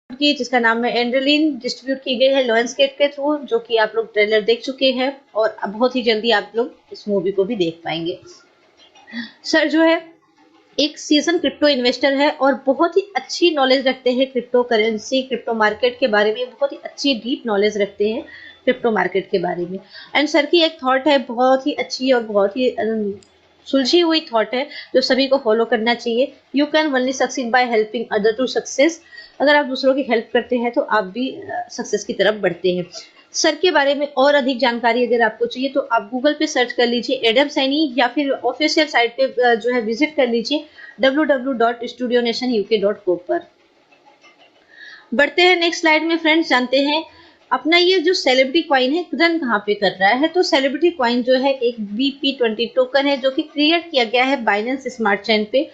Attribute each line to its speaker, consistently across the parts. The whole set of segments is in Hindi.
Speaker 1: की जिसका नाम है एंड्रेलिन, डिस्ट्रीब्यूट की गई है लायंसगेट के थ्रू, जो कि आप लोग ट्रेलर देख चुके हैं और अब बहुत ही जल्दी आप लोग इस मूवी को भी देख पाएंगे। सर जो है एक सीजन क्रिप्टो इन्वेस्टर है और बहुत ही अच्छी नॉलेज रखते हैं क्रिप्टो करेंसी, क्रिप्टो मार्केट के बारे में बहुत ही अच्छी डीप नॉलेज रखते हैं क्रिप्टो मार्केट के बारे में। एंड सर की एक थॉट है बहुत ही अच्छी और बहुत ही सुलझी हुई थॉट है जो सभी को फॉलो करना चाहिए। You can only succeed by helping other to success. अगर आप दूसरों की हेल्प करते हैं तो आप भी सक्सेस की तरफ बढ़ते हैं। सर के बारे में और अधिक जानकारी अगर आपको चाहिए तो आप गूगल पे सर्च कर लीजिए एडम सैनी, या फिर ऑफिशियल साइट पे जो है विजिट कर लीजिए www.studionationuk.co पर। बढ़ते हैं नेक्स्ट स्लाइड में फ्रेंड्स, जानते हैं अपना ये जो सेलिब्रिटी कॉइन है रन कहाँ पे कर रहा है। तो सेलिब्रिटी कॉइन जो है एक BP20 टोकन है जो कि क्रिएट किया गया है बाइनेंस स्मार्ट चेन पे।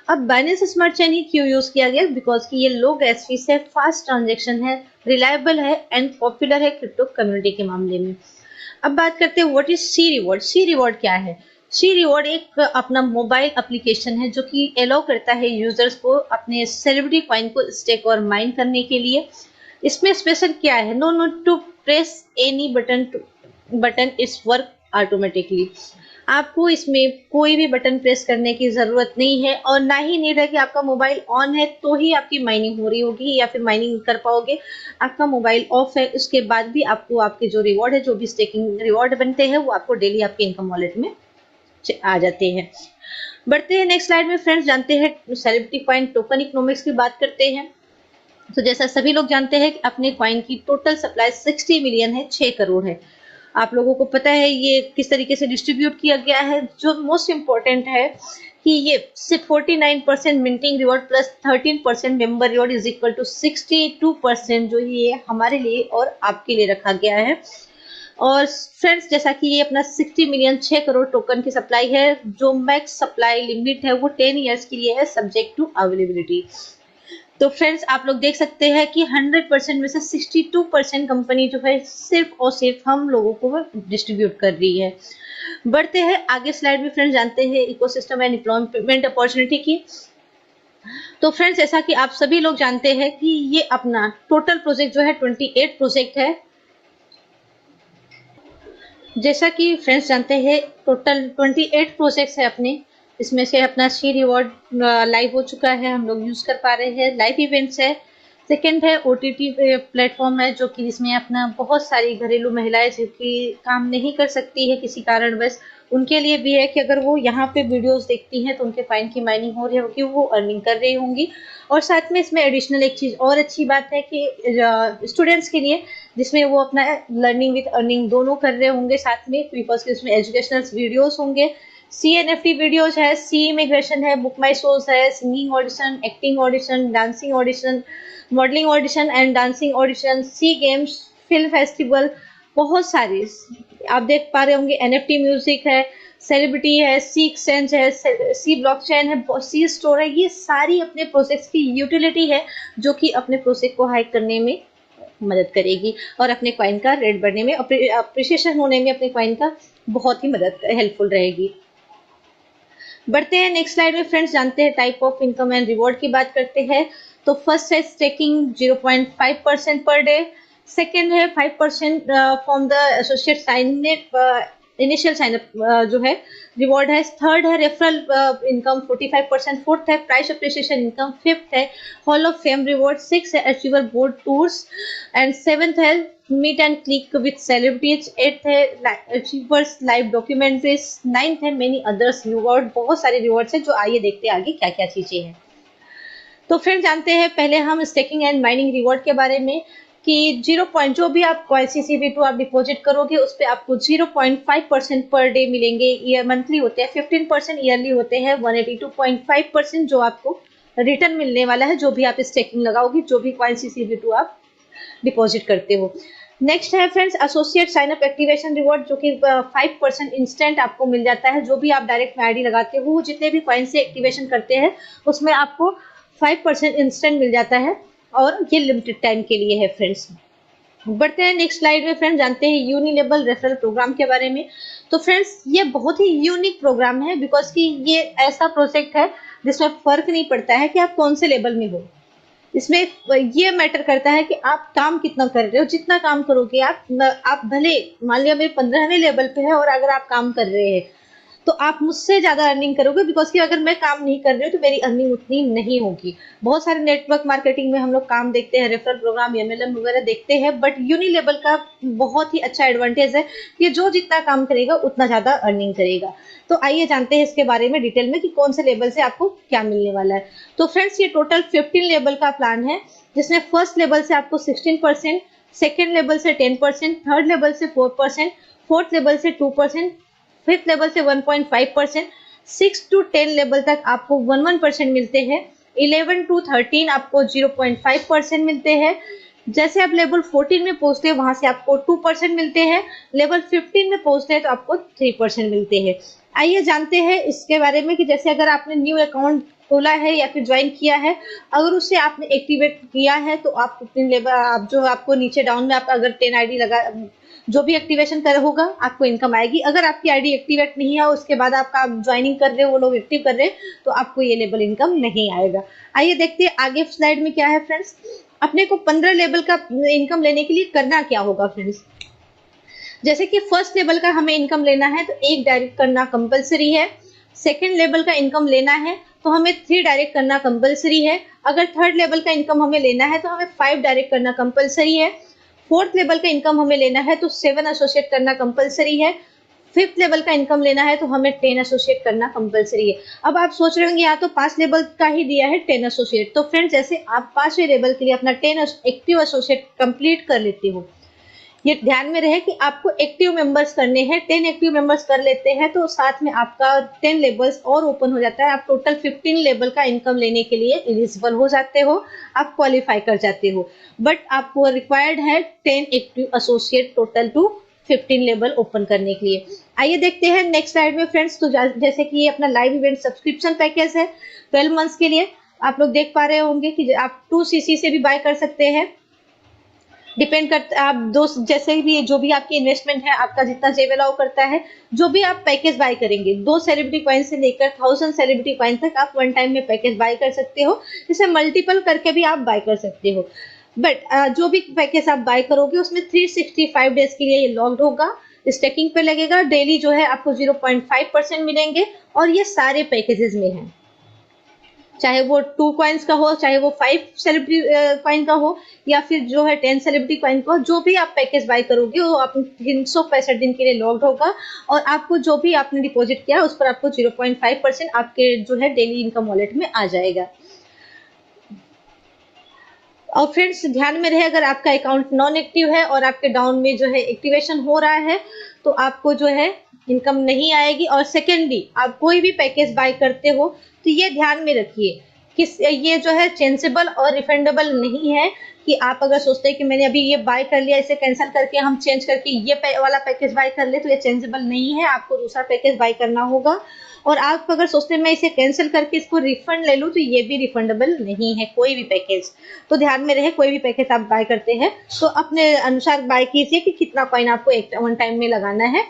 Speaker 1: अब बाइनेंस स्मार्ट चेन ही क्यों यूज किया गया, बिकॉज कि ये लो गैस फीस है, फास्ट ट्रांजेक्शन है, रिलायबल है एंड पॉपुलर है क्रिप्टो कम्युनिटी के मामले में। अब बात करते हैं what is C reward. C reward क्या है? सी रिवॉर्ड एक अपना मोबाइल एप्लीकेशन है जो कि अलाउ करता है यूजर्स को अपने सेलिब्रिटी कॉइन को स्टेक और माइन करने के लिए। इसमें स्पेशल क्या है? No need to press any button it's work automatically. आपको इसमें कोई भी बटन प्रेस करने की जरूरत नहीं है और ना ही नीड है कि आपका मोबाइल ऑन है तो ही आपकी माइनिंग हो रही होगी या फिर माइनिंग कर पाओगे। आपका मोबाइल ऑफ है उसके बाद भी आपको आपके जो रिवॉर्ड है, जो भी स्टेकिंग रिवॉर्ड बनते हैं वो आपको डेली आपके इनकम वॉलेट में आ जाते हैं। बढ़ते हैं नेक्स्ट स्लाइड में फ्रेंड्स, जानते हैं सेलिब्रिटी कॉइन टोकन इकोनॉमिक्स की बात करते हैं। तो जैसा सभी लोग जानते हैं कि अपने कॉइन की टोटल सप्लाई 60 मिलियन है, 6 करोड़ है। आप लोगों को पता है ये किस तरीके से डिस्ट्रीब्यूट किया गया है। जो मोस्ट इम्पोर्टेंट है कि ये सिर्फ 49% minting reward plus 13% member reward is equal to 62% जो ये हमारे लिए और आपके लिए रखा गया है। और फ्रेंड्स जैसा कि ये अपना 60 मिलियन 6 करोड़ टोकन की सप्लाई है, जो मैक्स सप्लाई लिमिट है वो 10 इयर्स के लिए है सब्जेक्ट टू अवेलेबिलिटी। तो फ्रेंड्स आप लोग देख सकते हैं कि 100% में से 62% कंपनी जो है सिर्फ और सिर्फ हम लोगों को डिस्ट्रीब्यूट कर रही है। बढ़ते हैं आगे स्लाइड में फ्रेंड्स, जानते हैं इकोसिस्टम एंड एम्प्लॉयमेंट अपॉर्चुनिटी की। तो फ्रेंड्स ऐसा कि आप सभी लोग जानते हैं कि ये अपना टोटल प्रोजेक्ट जो है 28 प्रोजेक्ट है। जैसा कि फ्रेंड्स जानते हैं टोटल 28 प्रोजेक्ट्स है अपने, इसमें से अपना सी रिवॉर्ड लाइव हो चुका है, हम लोग यूज कर पा रहे हैं, लाइव इवेंट्स है। सेकंड है OTT प्लेटफॉर्म है जो कि जिसमें अपना बहुत सारी घरेलू महिलाएं जो कि काम नहीं कर सकती है किसी कारणवश, उनके लिए भी है कि अगर वो यहाँ पे वीडियोस देखती हैं तो उनके फाइन की माइनिंग हो रही होगी, वो अर्निंग कर रही होंगी। और साथ में इसमें एडिशनल एक चीज और अच्छी बात है कि स्टूडेंट्स के लिए जिसमें वो अपना लर्निंग विद अर्निंग दोनों कर रहे होंगे साथ में, बिकॉज इसमें एजुकेशनल वीडियोस होंगे, CNFT वीडियोज है, सी इमिग्रेशन है, बुक माई शोज है, singing audition, acting audition, dancing audition, modelling audition and dancing audition, C games, film festival, बहुत सारी आप देख पा रहे होंगे। NFT म्यूजिक है, सेलिब्रिटी है, सी एक्सचेंज है, सी ब्लॉकचेन है, सी स्टोर है। ये सारी अपने प्रोजेक्ट्स की यूटिलिटी है जो कि अपने प्रोजेक्ट को हाइक करने में मदद करेगी और अपने कॉइन का रेट बढ़ने में, अप्रिसिएशन होने में अपने कॉइन का बहुत ही मदद हेल्पफुल रहेगी। बढ़ते हैं नेक्स्ट स्लाइड में फ्रेंड्स, जानते हैं type of income and reward की बात करते हैं। तो फर्स्ट है स्टेकिंग 0.5% पर डे, सेकेंड है 5% from the associate sign initial signup जो है रिवॉर्ड है, थर्ड है रेफरल इनकम 45%, फोर्थ है प्राइस अप्रिसिएशन इनकम, फिफ्थ है hall of fame reward, six है achiever board tours and seventh है meet and click with celebrities, eighth है अचीवर्स लाइव डॉक्यूमेंट्रीज, नाइन्थ है मेनी अदर्स रिवॉर्ड। बहुत सारे रिवॉर्ड्स है जो आइए देखते हैं आगे क्या क्या चीजें हैं। तो फ्रेंड जानते हैं पहले हम स्टेकिंग एंड माइनिंग रिवॉर्ड के बारे में कि 0. जो भी आप CCV2 आप डिपॉजिट करोगे उस पर आपको 0.5% पर डे मिलेंगे। ईयर मंथली होते हैं 15%, ईयरली होते हैं 182.5% जो आपको रिटर्न मिलने वाला है जो भी आप स्टेकिंग लगाओगे, जो भी CCV2 आप डिपॉजिट करते हो। नेक्स्ट है friends associate sign up activation reward जो कि 5% इंस्टेंट आपको मिल जाता है। जो भी आप डायरेक्ट में आईडी लगाते हो, जितने भी कॉइन से एक्टिवेशन करते हैं उसमें आपको 5% इंस्टेंट मिल जाता है और ये लिमिटेड टाइम के लिए है फ्रेंड्स। बढ़ते हैं नेक्स्ट स्लाइड में फ्रेंड्स, जानते हैं यूनिलेबल रेफरल प्रोग्राम के बारे में। तो फ्रेंड्स ये बहुत ही यूनिक प्रोग्राम है बिकॉज कि ये ऐसा प्रोजेक्ट है जिसमें फर्क नहीं पड़ता है कि आप कौन से लेवल में हो। इसमें ये मैटर करता है कि आप काम कितना कर रहे हो। जितना काम करोगे आप भले मान लिया मेरे 15वें लेवल पे है और अगर आप काम कर रहे हैं तो आप मुझसे ज्यादा अर्निंग करोगे, बिकॉज कि अगर मैं काम नहीं कर रही हूँ तो मेरी अर्निंग उतनी नहीं होगी। बहुत सारे नेटवर्क मार्केटिंग में हम लोग काम देखते हैं, रेफरल प्रोग्राम, एमएलएम वगैरह देखते हैं, बट यूनि लेवल का बहुत ही अच्छा एडवांटेज है कि जो जितना काम करेगा उतना ज्यादा अर्निंग करेगा। तो आइए जानते हैं इसके बारे में डिटेल में कि कौन से लेवल से आपको क्या मिलने वाला है। तो फ्रेंड्स ये टोटल 15 लेवल का प्लान है, जिसमें फर्स्ट लेवल से आपको 16%, सेकेंड लेवल से 10%, थर्ड लेवल से 4%, फोर्थ लेवल से 2%, फिफ्थ लेवल से 1.5%, 6 to 10 लेवल तक आपको 1% मिलते हैं, 11 to 13 आपको 0.5% मिलते हैं। जैसे आप लेवल 14 में पहुंचते हैं वहां से आपको 2% मिलते हैं, लेवल 15 में पहुंचते हैं तो आपको 3% मिलते हैं। आइए जानते हैं इसके बारे में कि जैसे अगर आपने न्यू अकाउंट खोला है या फिर ज्वाइन किया है, अगर उससे आपने एक्टिवेट किया है तो आप उतने लेवल आप जो आपको नीचे डाउन में आप अगर 10 आईडी लगा जो भी एक्टिवेशन कर होगा आपको इनकम आएगी। अगर आपकी आईडी एक्टिवेट नहीं है उसके बाद आपका आप ज्वाइनिंग कर रहे हो, वो लोग एक्टिव कर रहे हैं, तो आपको ये लेवल इनकम नहीं आएगा। आइए देखते हैं आगे स्लाइड में क्या है फ्रेंड्स। अपने को 15 लेवल का इनकम लेने के लिए करना क्या होगा फ्रेंड्स। जैसे कि फर्स्ट लेवल का हमें इनकम लेना है तो 1 डायरेक्ट करना कंपलसरी है। सेकेंड लेवल का इनकम लेना है तो हमें 3 डायरेक्ट करना कंपलसरी है। अगर थर्ड लेवल का इनकम हमें लेना है तो हमें 5 डायरेक्ट करना कंपलसरी है। फोर्थ लेवल का इनकम हमें लेना है तो 7 एसोसिएट करना कंपलसरी है। फिफ्थ लेवल का इनकम लेना है तो हमें 10 एसोसिएट करना कंपलसरी है। अब आप सोच रहे होंगे यहाँ तो 5 लेवल का ही दिया है 10 एसोसिएट। तो फ्रेंड्स जैसे आप 5वें लेवल के लिए अपना 10 एक्टिव एसोसिएट कंप्लीट कर लेते हो, ये ध्यान में रहे कि आपको एक्टिव मेंबर्स करने हैं। 10 एक्टिव मेंबर्स कर लेते हैं तो साथ में आपका 10 लेवल्स और ओपन हो जाता है। आप टोटल 15 लेवल का इनकम लेने के लिए एलिजिबल हो जाते हो, आप क्वालिफाई कर जाते हो। बट आपको रिक्वायर्ड है 10 active associate total two 15 level open करने के लिए। आइए देखते हैं नेक्स्ट स्लाइड में फ्रेंड्स। तो जैसे कि ये अपना लाइव इवेंट सब्सक्रिप्शन पैकेज है 12 मंथ्स के लिए। आप लोग देख पा रहे होंगे कि आप 2cc से भी बाय कर सकते हैं। डिपेंड करता है आप दोस्त जैसे भी जो भी आपकी इन्वेस्टमेंट है, आपका जितना जेब अलाउ करता है, जो भी आप पैकेज बाय करेंगे 2 सेलिब्रिटी कॉइन से लेकर 1000 सेलिब्रिटी कॉइन तक आप वन टाइम में पैकेज बाय कर सकते हो। इसे मल्टीपल करके भी आप बाय कर सकते हो। बट जो भी पैकेज आप बाय करोगे उसमें 365 डेज के लिए ये लॉक्ड होगा, स्टेकिंग पे लगेगा। डेली जो है आपको 0.5% मिलेंगे और ये सारे पैकेजेस में है, चाहे वो 2 कॉइन्स का हो, चाहे वो 5 सेलिब्रिटी कॉइन का हो, या फिर जो है 10 सेलिब्रिटी कॉइन का हो। जो भी आप पैकेज बाय करोगे वो आप 365 दिन के लिए लॉक्ड होगा और आपको जो भी आपने डिपॉजिट किया उस पर आपको 0.5% आपके जो है डेली इनकम वॉलेट में आ जाएगा। और फ्रेंड्स ध्यान में रहे, अगर आपका अकाउंट नॉन एक्टिव है और आपके डाउन में जो है एक्टिवेशन हो रहा है तो आपको जो है इनकम नहीं आएगी। और सेकेंडली आप कोई भी पैकेज बाय करते हो तो ये ध्यान में रखिए कि ये जो है चेंजेबल और रिफंडेबल नहीं है, कि आप अगर सोचते हैं कि मैंने अभी ये बाय कर लिया, इसे कैंसिल करके हम चेंज करके ये वाला पैकेज बाय कर ले, तो ये चेंजेबल नहीं है, आपको दूसरा पैकेज बाय करना होगा। और आप अगर सोचते हैं मैं इसे कैंसिल करके इसको रिफंड ले लूं, तो ये भी रिफंडेबल नहीं है कोई भी पैकेज। तो ध्यान में रहे, कोई भी पैकेज आप बाय करते हैं तो अपने अनुसार बाय कीजिए कि कितना कॉइन आपको एक वन टाइम में लगाना है,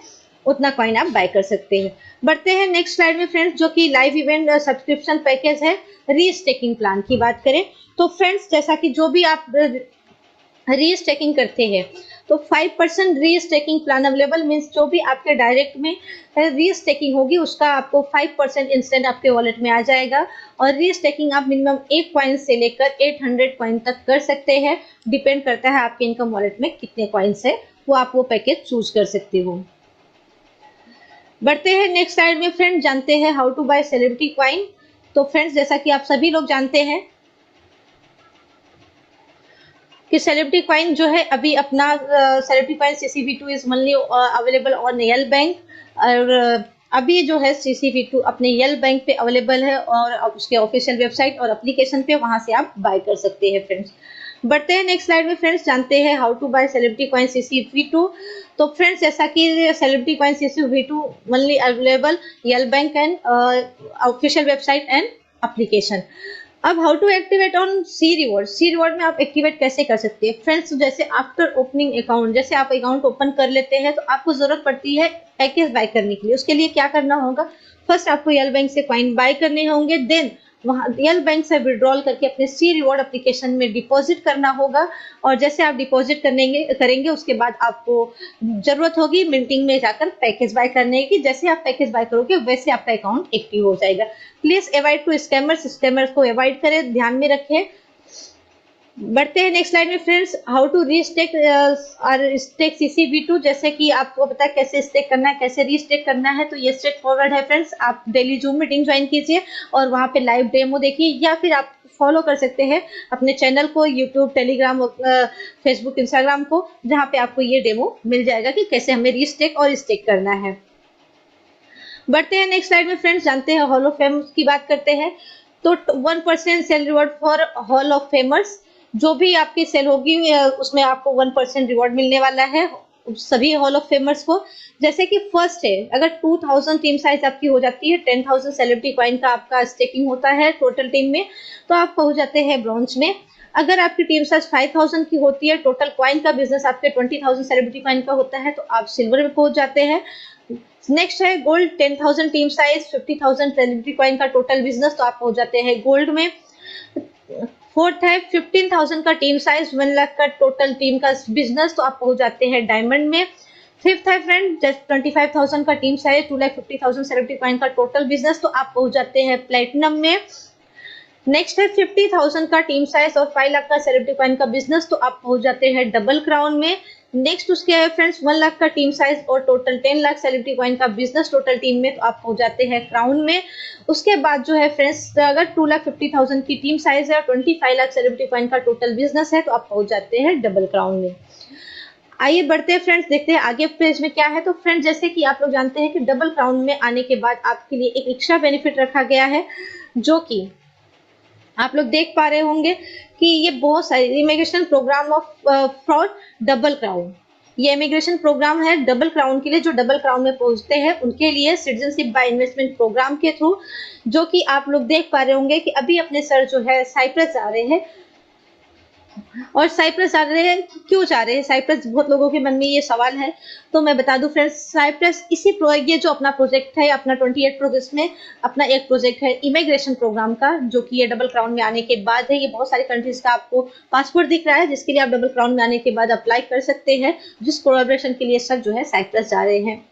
Speaker 1: उतना कॉइन आप बाय कर सकते हैं। बढ़ते हैं नेक्स्ट स्लाइड में फ्रेंड्स, जो कि लाइव इवेंट सब्सक्रिप्शन पैकेज है। रीस्टेकिंग प्लान की बात करें तो फ्रेंड्स जैसा कि जो भी आप रीस्टेकिंग करते हैं तो 5% रीस्टेकिंग प्लान अवेलेबल, मीन्स जो भी आपके डायरेक्ट में रीस्टेकिंग होगी उसका आपको 5% इंस्टेंट आपके वॉलेट में आ जाएगा। और रीस्टेकिंग आप मिनिमम 1 कॉइन से लेकर 800 कॉइन तक कर सकते हैं, डिपेंड करता है आपके इनकम वॉलेट में कितने कॉइन्स है, वो आप वो पैकेज चूज कर सकते हो। बढ़ते हैं नेक्स्ट स्लाइड में फ्रेंड्स, जानते हैं how to buy celebrity coin. तो फ्रेंड्स जैसा कि आप सभी लोग जानते हैं कि सेलिब्रिटी कॉइन जो है अभी अपना celebrity coin CCV2 is only available on L bank, और अभी जो है CCV2 अपने यल बैंक पे अवेलेबल है और उसके ऑफिशियल वेबसाइट और एप्लीकेशन पे, वहां से आप बाय कर सकते हैं फ्रेंड्स। बढ़ते हैं नेक्स्ट स्लाइड में फ्रेंड्स, जानते हैं how to buy celebrity coin CCV2। तो फ्रेंड्स जैसा कि celebrity coin CCV2 only available यल bank and official website and application. अब how to activate on C reward में आप एक्टिवेट कैसे कर सकते हैं फ्रेंड्स। जैसे आफ्टर ओपनिंग अकाउंट, जैसे आप अकाउंट ओपन कर लेते हैं तो आपको जरूरत पड़ती है पैकेज बाय करने के लिए। उसके लिए क्या करना होगा, फर्स्ट आपको यल बैंक से कॉइन बाय करने होंगे, देन वहाँ रियल बैंक से विड्रॉल करके अपने सी रिवॉर्ड एप्लीकेशन में डिपॉजिट करना होगा। और जैसे आप डिपॉजिट करेंगे उसके बाद आपको जरूरत होगी मिंटिंग में जाकर पैकेज बाय करने की। जैसे आप पैकेज बाय करोगे वैसे आपका अकाउंट एक्टिव हो जाएगा। प्लीज अवॉइड टू स्कैमर्स को अवॉइड करें, ध्यान में रखें। बढ़ते हैं नेक्स्ट स्लाइड में फ्रेंड्स, हाउ टू रीस्टेक और स्टेक CCV2। जैसे कि आपको पता है कैसे स्टेक करना है, कैसे रीस्टेक करना है, तो ये स्ट्रेट फॉरवर्ड है फ्रेंड्स। आप डेली जूम मीटिंग ज्वाइन कीजिए और वहां पे लाइव डेमो देखिए, या फिर आप फॉलो कर सकते हैं अपने चैनल को, यूट्यूब, टेलीग्राम, फेसबुक, इंस्टाग्राम को, जहां पे आपको ये डेमो मिल जाएगा कि कैसे हमें रीस्टेक और स्टेक करना है। बढ़ते हैं नेक्स्ट स्लाइड में फ्रेंड्स, जानते हैं हॉल ऑफ फेम की बात करते हैं। तो 1% sale reward for hall of famers, जो भी आपकी सेल होगी उसमें आपको 1% रिवॉर्ड मिलने वाला है सभी हॉल ऑफ फेमर्स को। जैसे कि फर्स्ट है, अगर 2000 टीम साइज आपकी हो जाती है, 10,000 सेलिब्रिटी कॉइन का आपका स्टेकिंग होता है टोटल टीम में, तो आप पहुंच जाते हैं ब्रॉन्ज में। अगर आपकी टीम साइज 5000 की होती है, टोटल कॉइन का बिजनेस आपके 20,000 सेलिब्रिटी कॉइन का होता है, तो आप सिल्वर में पहुंच जाते हैं। नेक्स्ट है gold, 10,000 team size, 50,000 celebrity coin का टोटल बिजनेस, तो आप पहुंच जाते हैं गोल्ड में। फोर्थ है 15,000 का टीम साइज, 1 लाख का टोटल टीम का बिजनेस, तो आप पहुंच जाते हैं डायमंड में। फिफ्थ है फ्रेंड 25,000 का टीम साइज, 2,50,000 सेलिब्रिटी कॉइन का टोटल बिजनेस, तो आप पहुंच जाते हैं प्लेटिनम में। नेक्स्ट है 50,000 का टीम साइज और 5 लाख का सेलिब्रिटी कॉइन का बिजनेस, तो आप पहुंच जाते हैं डबल क्राउन में। नेक्स्ट उसके है फ्रेंड्स 1 लाख का टीम साइज और टोटल 10 लाख सेलिब्रिटी कॉइन का बिजनेस टोटल टीम में, तो आप पहुंच जाते हैं क्राउन में। उसके बाद जो है फ्रेंड्स, अगर 2,50,000 की टीम साइज है और 25 लाख सेलिब्रिटी कॉइन का टोटल बिजनेस है, तो आप पहुंच जाते हैं डबल क्राउन में। आइए बढ़ते हैं फ्रेंड्स, देखते हैं आगे पेज में क्या है। तो फ्रेंड्स जैसे कि आप लोग जानते हैं कि डबल क्राउन में आने के बाद आपके लिए एक एक्स्ट्रा बेनिफिट रखा गया है, जो कि आप लोग देख पा रहे होंगे कि ये बहुत सारे immigration program of for double crown, ये इमिग्रेशन प्रोग्राम है डबल क्राउन के लिए। जो डबल क्राउन में पहुंचते हैं उनके लिए सिटीजनशिप बाय इन्वेस्टमेंट प्रोग्राम के थ्रू, जो कि आप लोग देख पा रहे होंगे कि अभी अपने सर जो है साइप्रस जा रहे हैं। और साइप्रस जा रहे हैं, क्यों जा रहे हैं साइप्रस, बहुत लोगों के मन में ये सवाल है। तो मैं बता दूं फ्रेंड्स, साइप्रस ये जो अपना प्रोजेक्ट है, अपना 28 प्रोजेक्ट में अपना एक प्रोजेक्ट है इमिग्रेशन प्रोग्राम का, जो कि ये डबल क्राउन में आने के बाद है। ये बहुत सारी कंट्रीज का आपको पासपोर्ट दिख रहा है, जिसके लिए आप डबल क्राउन में आने के बाद अप्लाई कर सकते हैं, जिस कोलैबोरेशन के लिए सब जो है साइप्रस जा रहे हैं।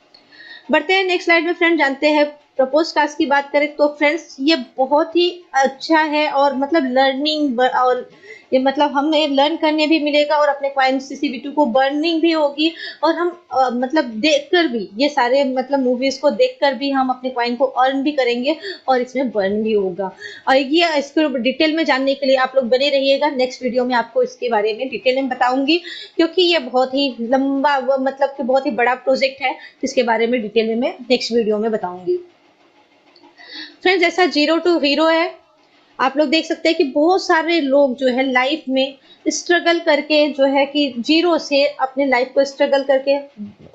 Speaker 1: बढ़ते हैं नेक्स्ट स्लाइड में फ्रेंड, जानते हैं प्रपोज टास्क की बात करें तो फ्रेंड्स ये बहुत ही अच्छा है, और मतलब लर्निंग और ये मतलब हमें लर्न करने भी मिलेगा और अपने कॉइन CCV2 को बर्निंग भी होगी। और हम मतलब देखकर भी, ये सारे मतलब मूवीज को देखकर भी हम अपने कॉइन को अर्न भी करेंगे और इसमें बर्न भी होगा। और ये इसको डिटेल में जानने के लिए आप लोग बने रहिएगा, नेक्स्ट वीडियो में आपको इसके बारे में डिटेल में बताऊंगी, क्योंकि ये बहुत ही लंबा मतलब कि बहुत ही बड़ा प्रोजेक्ट है, जिसके बारे में डिटेल में मैं नेक्स्ट वीडियो में बताऊंगी। फ्रेंड्स जैसा 0 टू हीरो है, आप लोग देख सकते हैं कि बहुत सारे लोग जो है लाइफ में स्ट्रगल करके जो है कि 0 से अपने लाइफ को स्ट्रगल करके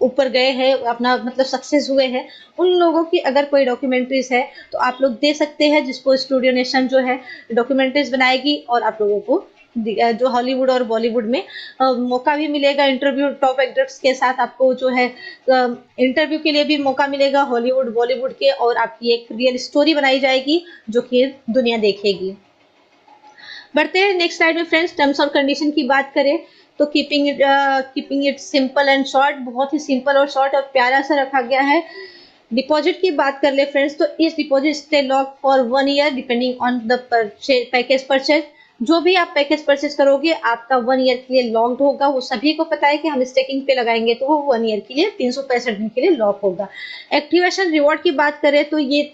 Speaker 1: ऊपर गए हैं, अपना मतलब सक्सेस हुए हैं। उन लोगों की अगर कोई डॉक्यूमेंट्रीज है तो आप लोग दे सकते हैं, जिसको स्टूडियो नेशन जो है डॉक्यूमेंट्रीज बनाएगी, और आप लोगों को जो हॉलीवुड और बॉलीवुड में मौका भी मिलेगा इंटरव्यू टॉप एक्टर्स के साथ। आपको जो है इंटरव्यू के लिए भी मौका मिलेगा हॉलीवुड बॉलीवुड के, और आपकी एक रियल स्टोरी बनाई जाएगी जो कि दुनिया देखेगी। बढ़ते हैं नेक्स्ट स्लाइड में फ्रेंड्स, टर्म्स और कंडीशन की बात करें तो keeping it simple and short, बहुत ही सिंपल और शॉर्ट और प्यारा सा रखा गया है। डिपॉजिट की बात कर ले फ्रेंड्स, तो इस deposit stay lock for 1 year depending on the package purchase. जो भी आप पैकेज परचेज करोगे आपका 1 ईयर के लिए लॉक्ड होगा। वो सभी को पता है कि हम स्टेकिंग पे लगाएंगे तो वो 1 ईयर के लिए 365 दिन के लिए लॉक होगा। एक्टिवेशन रिवॉर्ड की बात करें तो ये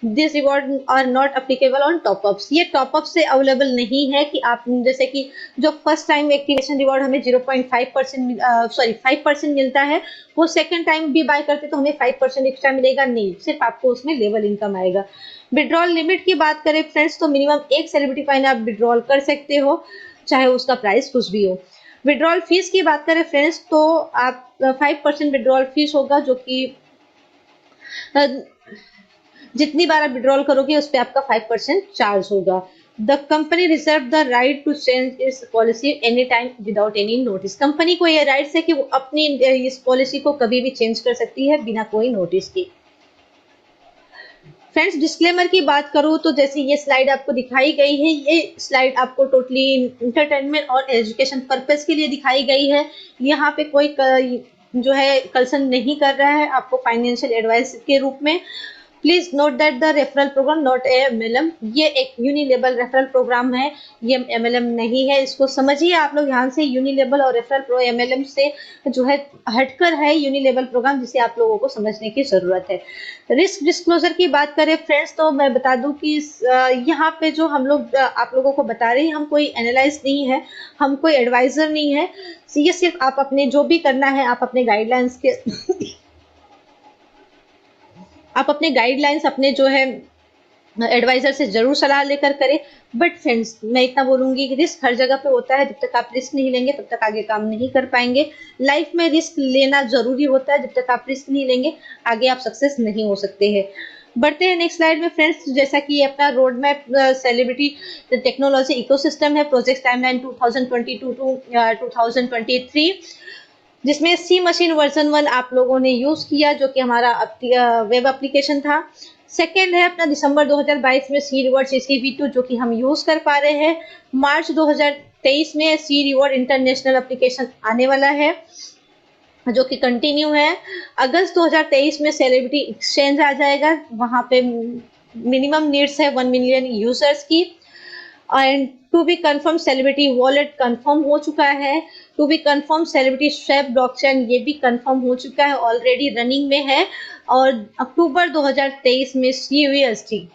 Speaker 1: this reward are not applicable on topups, ये टॉपअप से अवेलेबल नहीं है। कि आप जैसे कि जो फर्स्ट टाइम एक्टिवेशन रिवॉर्ड हमें 5% मिलता है, वो सेकंड टाइम भी बाय करते तो हमें 5% एक्स्ट्रा मिलेगा नहीं, सिर्फ आपको उसमें लेवल इनकम आएगा। विड्रॉल लिमिट की बात करें फ्रेंड्स, तो मिनिमम 1 सेलिब्रिटी कॉइन आप विड्रॉल कर सकते हो, चाहे उसका प्राइस कुछ भी हो। विड्रॉल फीस की बात करें फ्रेंड्स, तो आप 5% विड्रॉल फीस होगा, जो कि जितनी बार आप विड्रॉल करोगे उस पर आपका 5% चार्ज होगा। The company reserve the right to change इस policy any time without any notice, company को यह राइट है कि वो अपनी इस पॉलिसी को कभी भी चेंज कर सकती है बिना कोई नोटिस के। फ्रेंड्स डिस्क्लेमर की बात करूँ तो जैसे ये स्लाइड आपको दिखाई गई है, ये स्लाइड आपको टोटली इंटरटेनमेंट और एजुकेशन पर्पस के लिए दिखाई गई है। यहाँ पे कोई जो है कंसर्न नहीं कर रहा है आपको फाइनेंशियल एडवाइस के रूप में। Please note that the referral program not MLM, ये एक यूनिलेबल रेफरल प्रोग्राम है, ये एमएलएम नहीं है। इसको समझिए आप लोग ध्यान से, यूनिलेबल और रेफरल प्रो एमएलएम से जो है हटकर है यूनिलेबल प्रोग्राम, जिसे आप लोगों को समझने की जरूरत है। रिस्क डिस्क्लोजर की बात करें फ्रेंड्स तो मैं बता दूं कि यहाँ पे जो हम लोग आप लोगों को बता रहे हैं, हम कोई एनालाइज नहीं है, हम कोई एडवाइजर नहीं है। ये सिर्फ आप अपने जो भी करना है आप अपने गाइडलाइंस के आप अपने गाइडलाइंस अपने जो है एडवाइजर से जरूर सलाह लेकर करें। बट फ्रेंड्स मैं इतना बोलूंगी कि रिस्क हर जगह पे होता है, जब तक आप रिस्क नहीं लेंगे तब तक आगे काम नहीं कर पाएंगे। लाइफ में रिस्क लेना जरूरी होता है, जब तक आप रिस्क नहीं लेंगे आगे आप सक्सेस नहीं हो सकते हैं। बढ़ते हैं नेक्स्ट स्लाइड में फ्रेंड्स। जैसा कि अपना road map celebrity technology ecosystem है, प्रोजेक्ट टाइमलाइन 2022 टू 2023, जिसमें सी मशीन वर्जन 1 आप लोगों ने यूज किया, जो कि हमारा वेब एप्लीकेशन था। सेकेंड है अपना दिसंबर 2022 में सी रिवॉर्ड CCV2 जो कि हम यूज कर पा रहे हैं। मार्च 2023 में सी रिवॉर्ड इंटरनेशनल एप्लीकेशन आने वाला है जो कि कंटिन्यू है। अगस्त 2023 में सेलिब्रिटी एक्सचेंज आ जाएगा, वहां पे मिनिमम नीड्स है 1 मिलियन यूजर्स की। And to be confirm celebrity wallet confirm हो चुका है। To be confirm celebrity swap blockchain ये भी कंफर्म हो चुका है, ऑलरेडी रनिंग में है। और अक्टूबर 2023 में CUSD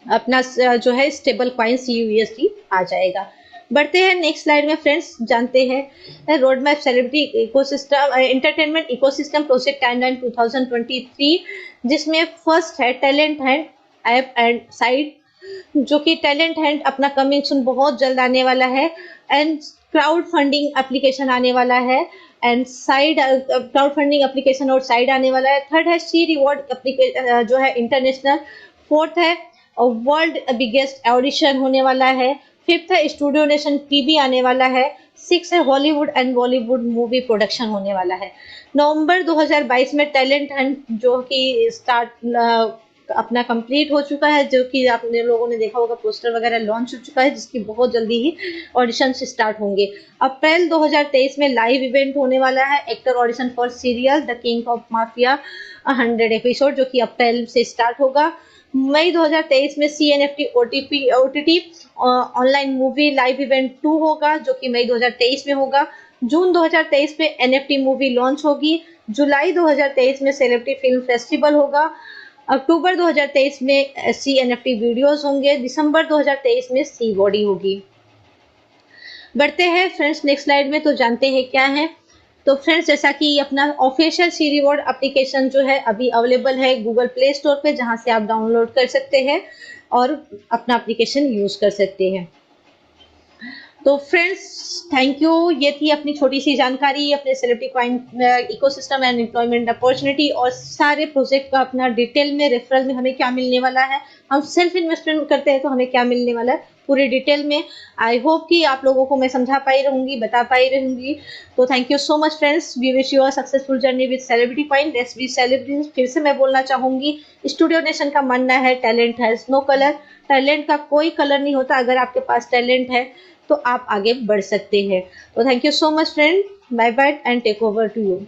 Speaker 1: अपना जो है स्टेबल कॉइन CUSD आ जाएगा। बढ़ते हैं नेक्स्ट स्लाइड में फ्रेंड्स, जानते हैं road map celebrity ecosystem entertainment ecosystem project timeline 2023, जिसमें फर्स्ट है talent hand app and site, जो कि टैलेंट हैंड अपना कमिंग सून बहुत जल्द आने वाला है। एंड क्राउड फंडिंग एप्लीकेशन आने वाला है, and side crowd funding application और साइड आने वाला है। थर्ड है सी रिवॉर्ड एप्लीकेशन जो है इंटरनेशनल। फोर्थ है वर्ल्ड बिगेस्ट ऑडिशन होने वाला है। फिफ्थ है स्टूडियो नेशन TV आने वाला है। सिक्स है Hollywood and Bollywood movie production होने वाला है। नवंबर 2022 में टैलेंट हंट जो कि स्टार्ट अपना कंप्लीट हो चुका है, जो कि आपने लोगों ने देखा होगा पोस्टर वगैरह लॉन्च हो चुका है, जिसकी बहुत जल्दी ही ऑडिशन स्टार्ट होंगे। अप्रैल 2023 में लाइव इवेंट होने वाला है, actor audition for serial the king of mafia 100 episode, जो कि अप्रैल से स्टार्ट होगा। मई 2023 में CNFT OTT online movie live event 2 होगा, जो कि मई 2023 में होगा। जून 2023 में NFT मूवी लॉन्च होगी। जुलाई 2023 में सेलिब्रिटी फिल्म फेस्टिवल होगा। अक्टूबर 2023 में CNFT वीडियोस होंगे। दिसंबर 2023 में सी बॉडी होगी। बढ़ते हैं फ्रेंड्स नेक्स्ट स्लाइड में, तो जानते हैं क्या है। तो फ्रेंड्स जैसा कि अपना ऑफिशियल सी रिवॉर्ड एप्लीकेशन जो है अभी अवेलेबल है गूगल प्ले स्टोर पे, जहां से आप डाउनलोड कर सकते हैं और अपना एप्लीकेशन यूज कर सकते हैं। तो फ्रेंड्स थैंक यू, ये थी अपनी छोटी सी जानकारी अपने celebrity coin ecosystem and employment opportunity और सारे प्रोजेक्ट का अपना डिटेल में रेफरल में हमें क्या मिलने वाला है, हम सेल्फ इन्वेस्टमेंट करते हैं तो हमें क्या मिलने वाला है पूरी डिटेल में। आई होप कि आप लोगों को मैं समझा पाई रहूंगी, बता पाई रहूंगी। तो thank you so much friends, we wish you a successful journey with celebrity coin. Let's be celebrity. फिर से मैं बोलना चाहूंगी, स्टूडियो नेशन का मानना है talent has no colour, talent का कोई कलर नहीं होता। अगर आपके पास टैलेंट है तो आप आगे बढ़ सकते हैं। तो thank you so much friend, bye bye and take over to you.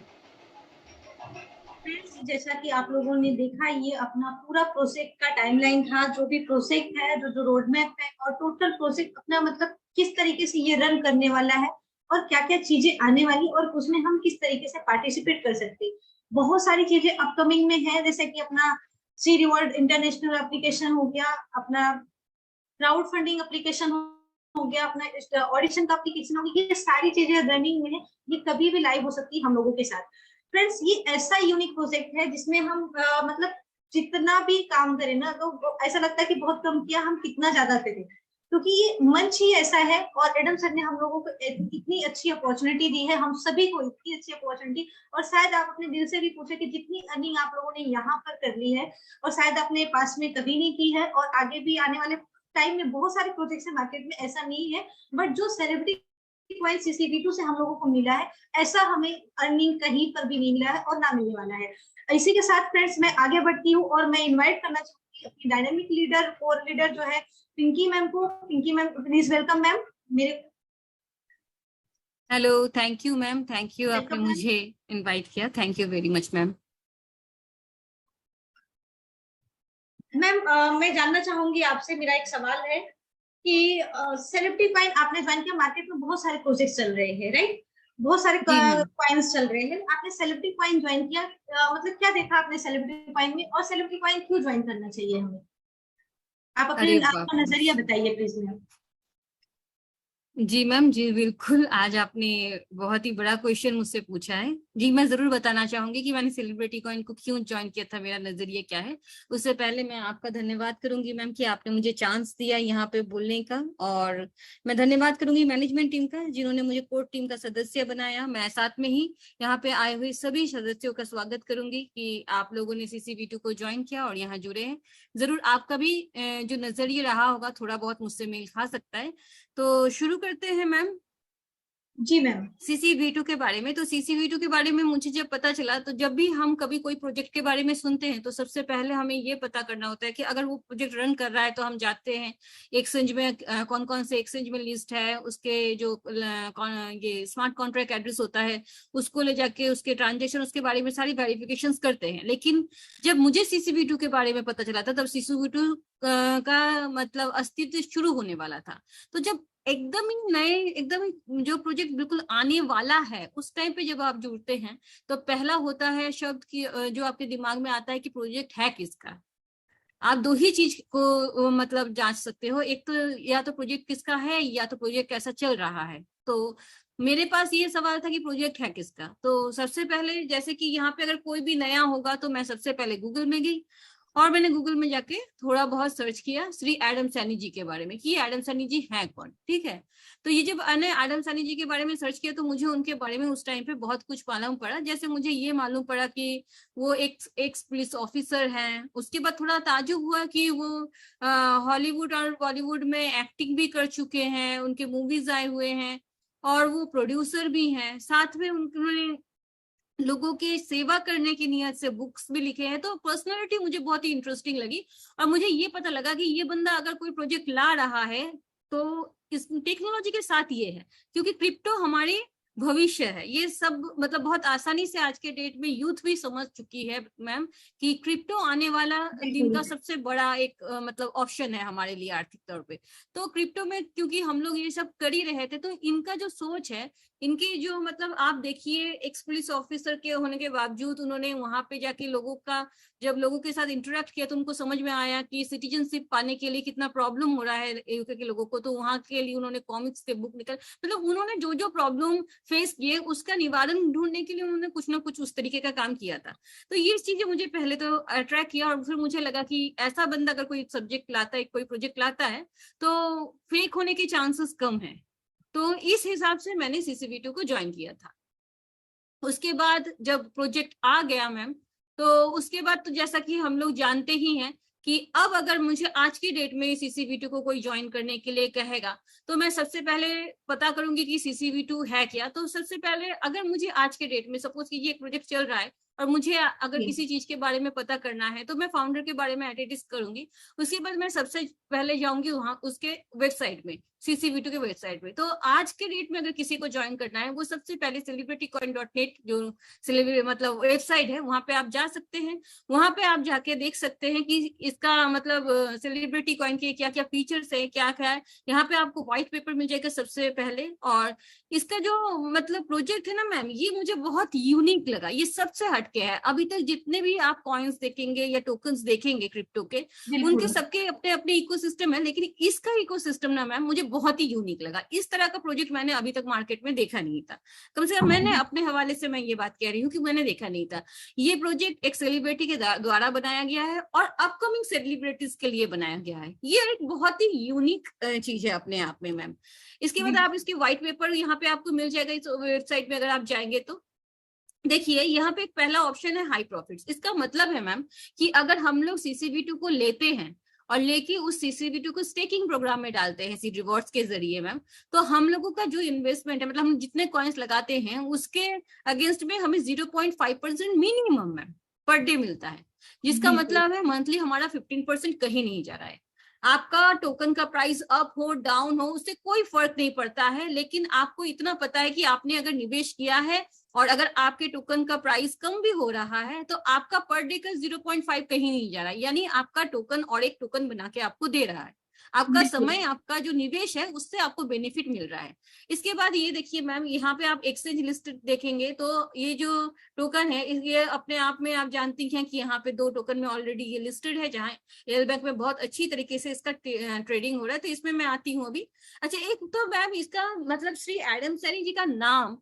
Speaker 1: जैसा कि आप लोगों ने देखा, ये अपना पूरा प्रोजेक्ट का टाइमलाइन था, जो भी प्रोजेक्ट है, जो रोड मैप है और टोटल प्रोजेक्ट अपना मतलब किस तरीके से ये रन करने वाला है और क्या क्या चीजें आने वाली और उसमें हम किस तरीके से पार्टिसिपेट कर सकते हैं। बहुत सारी चीजें अपकमिंग में है, जैसे कि अपना सी रिवॉर्ड इंटरनेशनल एप्लीकेशन हो गया, अपना क्राउड फंडिंग एप्लीकेशन हो गया, अपना ऑडिशन का एप्लीकेशन हो गया। ये सारी चीजें रनिंग में है, ये कभी भी लाइव हो सकती है हम लोगों के साथ। फ्रेंड्स ये ऐसा यूनिक प्रोजेक्ट है जिसमें हम मतलब जितना भी काम करें ना, तो ऐसा लगता है कि बहुत कम किया, हम कितना ज्यादा करें, क्योंकि ये मंच ही ऐसा है। और एडम सर ने हम लोगों को इतनी अच्छी अपॉर्चुनिटी दी है, हम सभी को इतनी अच्छी अपॉर्चुनिटी। और शायद आप अपने दिल से भी पूछे कि जितनी अर्निंग आप लोगों ने यहाँ पर कर ली है और शायद अपने पास में कभी नहीं की है, और आगे भी आने वाले टाइम में बहुत सारे प्रोजेक्ट्स है मार्केट में, ऐसा नहीं है। बट जो सेलिब्रिटी कॉइन CCV2 से हम लोगों को मिला है, ऐसा हमें अर्निंग कहीं पर भी नहीं मिला है और ना मिलने वाला है। इसी के साथ फ्रेंड्स मैं आगे बढ़ती हूँ और मैं इनवाइट करना चाहूंगी अपनी डायनेमिक लीडर कोर लीडर जो है पिंकी मैम को। Pinky ma'am please welcome ma'am मेरे।
Speaker 2: Hello, thank you ma'am, thank you, आपने मुझे इनवाइट किया, thank you very much ma'am.
Speaker 1: Ma'am मैं जानना चाहूंगी आपसे, मेरा एक सवाल है कि सेलिब्रिटी कॉइन आपने ज्वाइन किया, मार्केट में बहुत सारे प्रोजेक्ट्स चल रहे हैं राइट, बहुत सारे
Speaker 2: जी मैम।
Speaker 1: कॉइन्स चल रहे हैं, आपने सेलिब्रिटी कॉइन ज्वाइन किया, मतलब क्या देखा आपने सेलिब्रिटी कॉइन में, और सेलिब्रिटी कॉइन क्यों ज्वाइन करना चाहिए हमें? आप अपने
Speaker 2: अरे बाप
Speaker 1: आपका
Speaker 2: रे।
Speaker 1: नजरिया बताइए प्लीज मैम।
Speaker 2: जी मैम, जी बिल्कुल, आज आपने बहुत ही बड़ा क्वेश्चन मुझसे पूछा है। जी मैं जरूर बताना चाहूंगी कि मैंने सेलिब्रिटी को इनको क्यों ज्वाइन किया था, मेरा नजरिया क्या है। उससे पहले मैं आपका धन्यवाद करूंगी मैम कि आपने मुझे चांस दिया यहाँ पे बोलने का, और मैं धन्यवाद करूंगी मैनेजमेंट टीम का जिन्होंने मुझे कोर टीम का सदस्य बनाया। मैं साथ में ही यहाँ पे आए हुए सभी सदस्यों का स्वागत करूंगी कि आप लोगों ने CCV2 को ज्वाइन किया और यहाँ जुड़े हैं। जरूर आपका भी जो नजरिया रहा होगा थोड़ा बहुत मुझसे मेल खा सकता है। तो शुरू करते हैं मैम।
Speaker 1: जी मैम।
Speaker 2: CCV2 के बारे में, तो CCV2 के बारे में मुझे जब पता चला, तो जब भी हम कभी कोई प्रोजेक्ट के बारे में सुनते हैं तो सबसे पहले हमें ये पता करना होता है कि अगर वो प्रोजेक्ट रन कर रहा है तो हम जाते हैं एक्सचेंज में, कौन कौन से एक्सचेंज में लिस्ट है, उसके जो ये स्मार्ट कॉन्ट्रैक्ट एड्रेस होता है उसको ले जाके उसके ट्रांजेक्शन, उसके बारे में सारी वेरिफिकेशन करते हैं। लेकिन जब मुझे CCV2 के बारे में पता चला था तब CCV2 का मतलब अस्तित्व शुरू होने वाला था। तो जब एकदम ही नए, एकदम ही जो प्रोजेक्ट बिल्कुल आने वाला है उस टाइम पे जब आप जुड़ते हैं तो पहला होता है शब्द की जो आपके दिमाग में आता है कि प्रोजेक्ट है किसका। आप दो ही चीज को मतलब जांच सकते हो, एक तो या तो प्रोजेक्ट किसका है या तो प्रोजेक्ट कैसा चल रहा है। तो मेरे पास ये सवाल था कि प्रोजेक्ट है किसका। तो सबसे पहले जैसे कि यहाँ पे अगर कोई भी नया होगा तो मैं सबसे पहले गूगल में गई और मैंने गूगल में जाके थोड़ा बहुत सर्च किया श्री एडम सैनी जी के बारे में कि एडम सैनी जी हैं कौन। ठीक है, तो ये जब मैंने एडम सैनी जी के बारे में सर्च किया तो मुझे उनके बारे में उस टाइम पे बहुत कुछ मालूम पड़ा। जैसे मुझे ये मालूम पड़ा कि वो एक पुलिस ऑफिसर हैं। उसके बाद थोड़ा ताज्जुब हुआ कि वो हॉलीवुड और बॉलीवुड में एक्टिंग भी कर चुके हैं, उनके मूवीज आए हुए हैं, और वो प्रोड्यूसर भी हैं। साथ में उन्होंने लोगों की सेवा करने की नियत से बुक्स भी लिखे हैं। तो पर्सनालिटी मुझे बहुत ही इंटरेस्टिंग लगी और मुझे ये पता लगा कि ये बंदा अगर कोई प्रोजेक्ट ला रहा है तो इस टेक्नोलॉजी के साथ ये है, क्योंकि क्रिप्टो हमारे भविष्य है। ये सब मतलब बहुत आसानी से आज के डेट में यूथ भी समझ चुकी है मैम कि क्रिप्टो आने वाला दिन का सबसे बड़ा एक मतलब ऑप्शन है हमारे लिए आर्थिक तौर पे। तो क्रिप्टो में क्योंकि हम लोग ये सब कर ही रहे थे तो इनका जो सोच है, इनकी जो मतलब आप देखिए एक्स पुलिस ऑफिसर के होने के बावजूद उन्होंने वहां पे जाके लोगों का, जब लोगों के साथ इंटरेक्ट किया तो उनको समझ में आया कि सिटीजनशिप पाने के लिए कितना प्रॉब्लम हो रहा है यूके के लोगों को। तो वहां के लिए उन्होंने कॉमिक्स के बुक निकल, मतलब उन्होंने जो जो प्रॉब्लम फेस किए उसका निवारण ढूंढने के लिए उन्होंने कुछ ना कुछ उस तरीके का काम किया था। तो ये चीजें मुझे पहले तो अट्रैक्ट किया और फिर मुझे लगा कि ऐसा बंदा अगर कोई सब्जेक्ट लाता है, कोई प्रोजेक्ट लाता है तो फेक होने के चांसेस कम है। तो इस हिसाब से मैंने CCV2 को ज्वाइन किया था। उसके बाद जब प्रोजेक्ट आ गया मैम, तो उसके बाद तो जैसा कि हम लोग जानते ही हैं कि अब अगर मुझे आज की डेट में CCV2 को कोई ज्वाइन करने के लिए कहेगा तो मैं सबसे पहले पता करूंगी कि CCV2 है क्या। तो सबसे पहले अगर मुझे आज के डेट में सपोज कीजिए एक प्रोजेक्ट चल रहा है और मुझे अगर किसी चीज के बारे में पता करना है तो मैं फाउंडर के बारे में एडिटिस करूंगी। उसके बाद मैं सबसे पहले जाऊंगी वहां उसके वेबसाइट में, CCV2 के वेबसाइट में। तो आज के डेट में अगर किसी को ज्वाइन करना है वो सबसे पहले celebritycoin.net जो मतलब वेबसाइट है वहां पे आप जा सकते हैं। वहां पे आप जाके देख सकते हैं कि इसका मतलब सेलिब्रिटी कॉइन के क्या क्या फीचर्स है, क्या क्या है। यहाँ पे आपको व्हाइट पेपर मिल जाएगा सबसे पहले। और इसका जो मतलब प्रोजेक्ट है ना मैम, ये मुझे बहुत यूनिक लगा, ये सबसे हटके है। अभी तक जितने भी आप कॉइन्स देखेंगे या टोकन्स देखेंगे क्रिप्टो के, उनके सबके अपने अपने इकोसिस्टम है, लेकिन इसका इकोसिस्टम ना मैम मुझे बहुत ही यूनिक लगा। इस तरह का प्रोजेक्ट मैंने अभी तक मार्केट में देखा नहीं था। कम से कम मैंने अपने हवाले से मैं ये बात कह रही हूँ कि मैंने देखा नहीं था। ये प्रोजेक्ट एक सेलिब्रिटी के द्वारा बनाया गया है और अपकमिंग सेलिब्रिटीज के लिए बनाया गया है। ये एक बहुत ही यूनिक चीज है अपने आप में मैम। इसके बाद आप इसके व्हाइट पेपर यहाँ पे आपको मिल जाएगा इस वेबसाइट में अगर आप जाएंगे तो। देखिए यहाँ पे एक पहला ऑप्शन है हाई प्रॉफिट्स। इसका मतलब है मैम कि अगर हम लोग CCV2 को लेते हैं और लेके उस CCV2 को स्टेकिंग प्रोग्राम में डालते हैं सीड रिवॉर्ड्स के जरिए मैम, तो हम लोगों का जो इन्वेस्टमेंट है, मतलब हम जितने कॉइन्स लगाते हैं उसके अगेंस्ट में हमें 0.5% मिनिमम मैम पर डे मिलता है, जिसका
Speaker 1: बिल्कुल।
Speaker 2: मतलब है मंथली हमारा 15% कहीं नहीं जा रहा है। आपका टोकन का प्राइस अप हो डाउन हो उससे कोई फर्क नहीं पड़ता है, लेकिन आपको इतना पता है कि आपने अगर निवेश किया है और अगर आपके टोकन का प्राइस कम भी हो रहा है तो आपका पर डे का 0.5 कहीं नहीं जा रहा है, यानी आपका टोकन और एक टोकन बना के आपको दे रहा है। आपका
Speaker 1: बिल्कुल।
Speaker 2: समय, आपका जो निवेश है उससे आपको बेनिफिट मिल रहा है। इसके बाद ये देखिए मैम, यहाँ पे आप एक्सचेंज लिस्ट देखेंगे तो ये जो टोकन है ये अपने आप में आप जानती हैं कि यहाँ पे 2 टोकन में ऑलरेडी ये लिस्टेड है, जहाँ एल बैंक में बहुत अच्छी तरीके से इसका ट्रेडिंग हो रहा है, तो इसमें मैं आती हूँ अभी। अच्छा, एक तो मैम इसका मतलब श्री एडम सैनी जी का नाम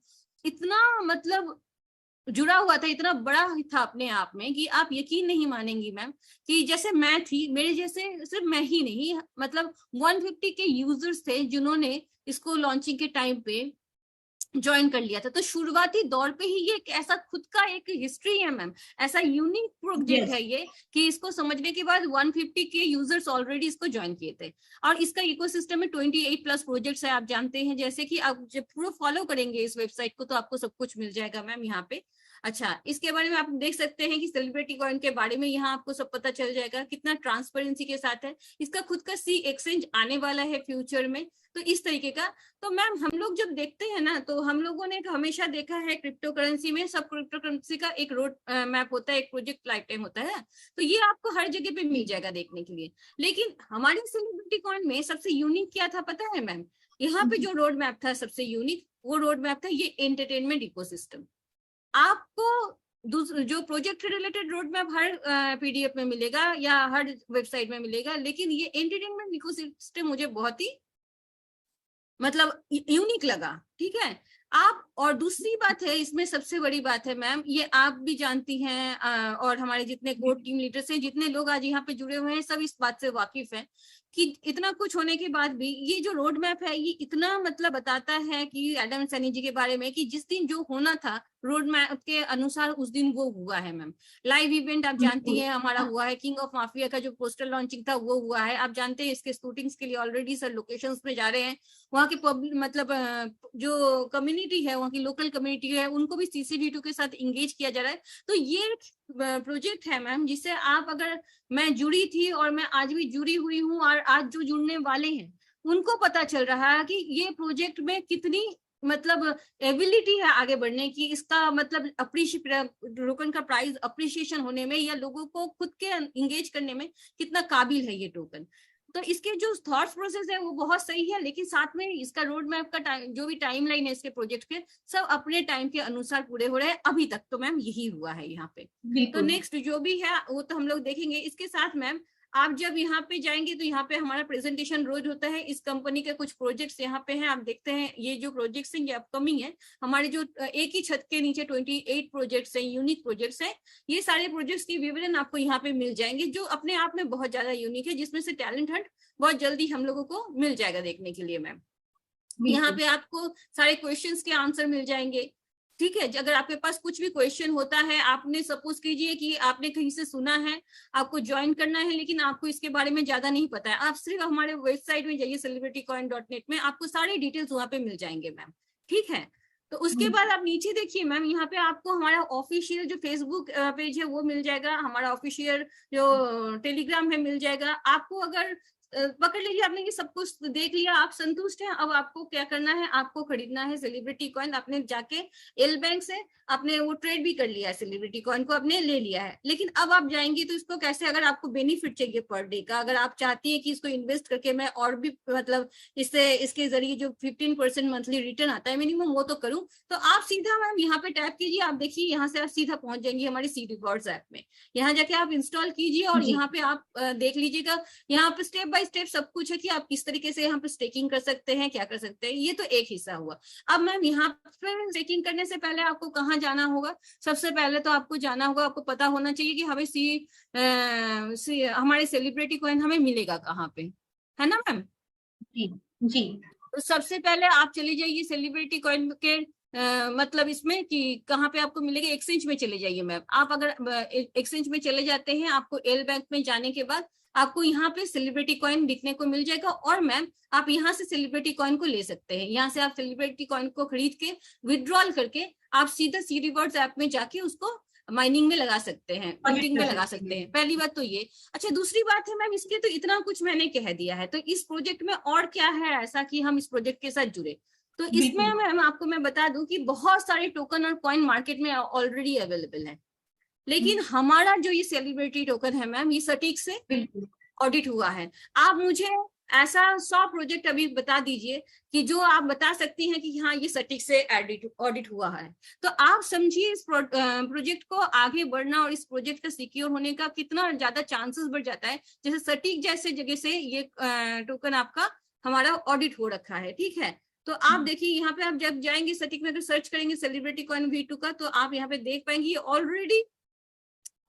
Speaker 2: इतना मतलब जुड़ा हुआ था, इतना बड़ा था अपने आप में कि आप यकीन नहीं मानेंगी मैम कि जैसे मैं थी, मेरे जैसे सिर्फ मैं ही नहीं, मतलब 150 के यूजर्स थे जिन्होंने इसको लॉन्चिंग के टाइम पे ज्वाइन कर लिया था। तो शुरुआती दौर पे ही ये एक ऐसा खुद का एक हिस्ट्री है मैम, ऐसा यूनिक प्रोजेक्ट
Speaker 1: यस।
Speaker 2: है ये कि इसको समझने के बाद 150 के यूजर्स ऑलरेडी इसको ज्वाइन किए थे। और इसका इकोसिस्टम में 28 प्लस प्रोजेक्ट्स है, आप जानते हैं, जैसे कि आप जब पूरा फॉलो करेंगे इस वेबसाइट को तो आपको सब कुछ मिल जाएगा मैम यहाँ पे। अच्छा, इसके बारे में आप देख सकते हैं कि सेलिब्रिटी कॉइन के बारे में यहाँ आपको सब पता चल जाएगा, कितना ट्रांसपेरेंसी के साथ है। इसका खुद का सी एक्सचेंज आने वाला है फ्यूचर में, तो इस तरीके का। तो मैम हम लोग जब देखते हैं ना, तो हम लोगों ने हमेशा देखा है क्रिप्टो करेंसी में सब क्रिप्टो करेंसी का एक रोड मैप होता है, एक प्रोजेक्ट लाइफ टाइम होता है, तो ये आपको हर जगह पे मिल जाएगा देखने के लिए। लेकिन हमारी सेलिब्रिटी कॉइन में सबसे यूनिक क्या था पता है मैम? यहाँ पे जो रोड मैप था सबसे यूनिक, वो रोड मैप था ये एंटरटेनमेंट इकोसिस्टम। आपको जो प्रोजेक्ट रिलेटेड रोड मैप हर पीडीएफ में मिलेगा या हर वेबसाइट में मिलेगा, लेकिन ये एंटरटेनमेंट इकोसिस्टम मुझे बहुत ही मतलब यूनिक लगा। ठीक है आप, और दूसरी बात है इसमें सबसे बड़ी बात है मैम, ये आप भी जानती हैं और हमारे जितने कोर टीम लीडर्स हैं, जितने लोग आज यहाँ पे जुड़े हुए हैं, सब इस बात से वाकिफ हैं कि इतना कुछ होने के बाद भी ये जो रोड मैप है ये इतना मतलब बताता है कि एडम सैनी जी के बारे में कि जिस दिन जो होना था रोड मैप के अनुसार उस दिन वो हुआ है मैम। लाइव इवेंट आप जानती
Speaker 1: बिल्कुल।
Speaker 2: हैं हमारा हुआ है, किंग ऑफ माफिया का जो पोस्टर लॉन्चिंग था वो हुआ है, आप जानते हैं इसके शूटिंग्स के लिए ऑलरेडी सर लोकेशंस पे जा रहे हैं। वहाँ के पब्लिक मतलब जो कम्युनिटी है, वहाँ की लोकल कम्युनिटी है, उनको भी CC-V2 के साथ इंगेज किया जा रहा है। तो ये प्रोजेक्ट है मैम जिससे आप, अगर मैं जुड़ी थी और मैं आज भी जुड़ी हुई हूँ और आज जो जुड़ने वाले हैं उनको पता चल रहा है कि ये प्रोजेक्ट में कितनी मतलब एबिलिटी है आगे बढ़ने की, इसका मतलब टोकन का प्राइस अप्रिशिएशन होने में या लोगों को खुद के इंगेज करने में कितना काबिल है ये टोकन। तो इसके जो थॉट्स प्रोसेस है वो बहुत सही है, लेकिन साथ में इसका रोड मैप का टाइम, जो भी टाइमलाइन है इसके प्रोजेक्ट के, सब अपने टाइम के अनुसार पूरे हो रहे हैं अभी तक। तो मैम यही हुआ है यहाँ पे। तो
Speaker 1: बिल्कुल।
Speaker 2: नेक्स्ट जो भी है वो तो हम लोग देखेंगे। इसके साथ मैम आप जब यहाँ पे जाएंगे तो यहाँ पे हमारा प्रेजेंटेशन रोज होता है, इस कंपनी के कुछ प्रोजेक्ट्स यहाँ पे हैं, आप देखते हैं ये जो प्रोजेक्ट्स हैं ये अपकमिंग है। हमारे जो एक ही छत के नीचे 28 प्रोजेक्ट्स हैं, यूनिक प्रोजेक्ट्स हैं। ये सारे प्रोजेक्ट्स की विवरण आपको यहाँ पे मिल जाएंगे जो अपने आप में बहुत ज्यादा यूनिक है, जिसमें से टैलेंट हंट बहुत जल्दी हम लोगों को मिल जाएगा देखने के लिए मैम। यहाँ पे आपको सारे क्वेश्चंस के आंसर मिल जाएंगे। ठीक है, अगर आपके पास कुछ भी क्वेश्चन होता है, आपने सपोज कीजिए कि आपने कहीं से सुना है, आपको ज्वाइन करना है लेकिन आपको इसके बारे में ज्यादा नहीं पता है, आप सिर्फ हमारे वेबसाइट में जाइए celebritycoin.net में, आपको सारे डिटेल्स वहां पे मिल जाएंगे मैम। ठीक है, तो उसके बाद आप नीचे देखिए मैम, यहाँ पे आपको हमारा ऑफिशियल जो फेसबुक पेज है वो मिल जाएगा, हमारा ऑफिशियल जो टेलीग्राम है मिल जाएगा आपको। अगर पकड़ लीजिए आपने ये सब कुछ देख लिया, आप संतुष्ट हैं, अब आपको क्या करना है, आपको खरीदना है सेलिब्रिटी कॉइन। आपने जाके एल बैंक से आपने वो ट्रेड भी कर लिया है, सेलिब्रिटी कॉइन को आपने ले लिया है, लेकिन अब आप जाएंगे तो इसको कैसे, अगर आपको बेनिफिट चाहिए पर डे का, अगर आप चाहती हैं कि इसको इन्वेस्ट करके मैं और भी मतलब इससे इसके जरिए जो 15% मंथली रिटर्न आता है मिनिमम वो तो करूं, तो आप सीधा मैम यहाँ पे टैप कीजिए, आप देखिए यहाँ से आप सीधा पहुंच जाएंगे हमारे सी रिवॉर्ड्स ऐप में। यहाँ जाके आप इंस्टॉल कीजिए और यहाँ पे आप देख लीजिएगा, यहाँ पे स्टेप बाय स्टेप सब कुछ है कि आप किस तरीके से यहाँ पे स्टेकिंग कर सकते हैं, क्या कर सकते हैं। ये तो एक हिस्सा हुआ। अब मैम यहाँ पे स्टेकिंग करने से पहले आपको कहाँ जाना होगा? सबसे पहले तो आपको जाना होगा, आपको पता होना चाहिए कि हमें हमारे सेलिब्रिटी कॉइन हमें मिलेगा कहाँ पे, है ना मैम?
Speaker 1: जी। जी।
Speaker 2: तो सबसे पहले आप चली जाइए सेलिब्रिटी कॉइन के मतलब इसमें कि कहाँ पे आपको मिलेगा, एक्सचेंज में चले जाइए मैम। आप अगर एक्सचेंज में चले जाते हैं, आपको एल बैंक में जाने के बाद आपको यहाँ पे सेलिब्रिटी कॉइन दिखने को मिल जाएगा, और मैम आप यहाँ से सेलिब्रिटी कॉइन को ले सकते हैं। यहाँ से आप सेलिब्रिटी कॉइन को खरीद के विड्रॉल करके आप सीधा सी रिवॉर्ड्स ऐप में जाके उसको माइनिंग में लगा सकते हैं, ऑडिटिंग में लगा सकते हैं। पहली बात तो ये। अच्छा, दूसरी बात है मैम, इसके तो इतना कुछ मैंने कह दिया है, तो इस प्रोजेक्ट में और क्या है ऐसा कि हम इस प्रोजेक्ट के साथ जुड़े? तो इसमें मैम आपको मैं बता दूं कि बहुत सारे टोकन और कॉइन मार्केट में ऑलरेडी अवेलेबल है, लेकिन हमारा जो ये सेलिब्रिटी टोकन है मैम, ये सटीक से ऑडिट हुआ है। आप मुझे ऐसा 100 प्रोजेक्ट अभी बता दीजिए कि जो आप बता सकती हैं कि हाँ ये सटीक से ऑडिट हुआ है, तो आप समझिए इस प्रोजेक्ट को आगे बढ़ना और इस प्रोजेक्ट का सिक्योर होने का कितना ज्यादा चांसेस बढ़ जाता है। जैसे सटीक जैसे जगह से ये टोकन आपका हमारा ऑडिट हो रखा है, ठीक है। तो आप देखिए यहाँ पे आप जब जाएंगे सटीक में, तो सर्च करेंगे सेलिब्रिटी कॉइन V2 का, तो आप यहाँ पे देख पाएंगे ऑलरेडी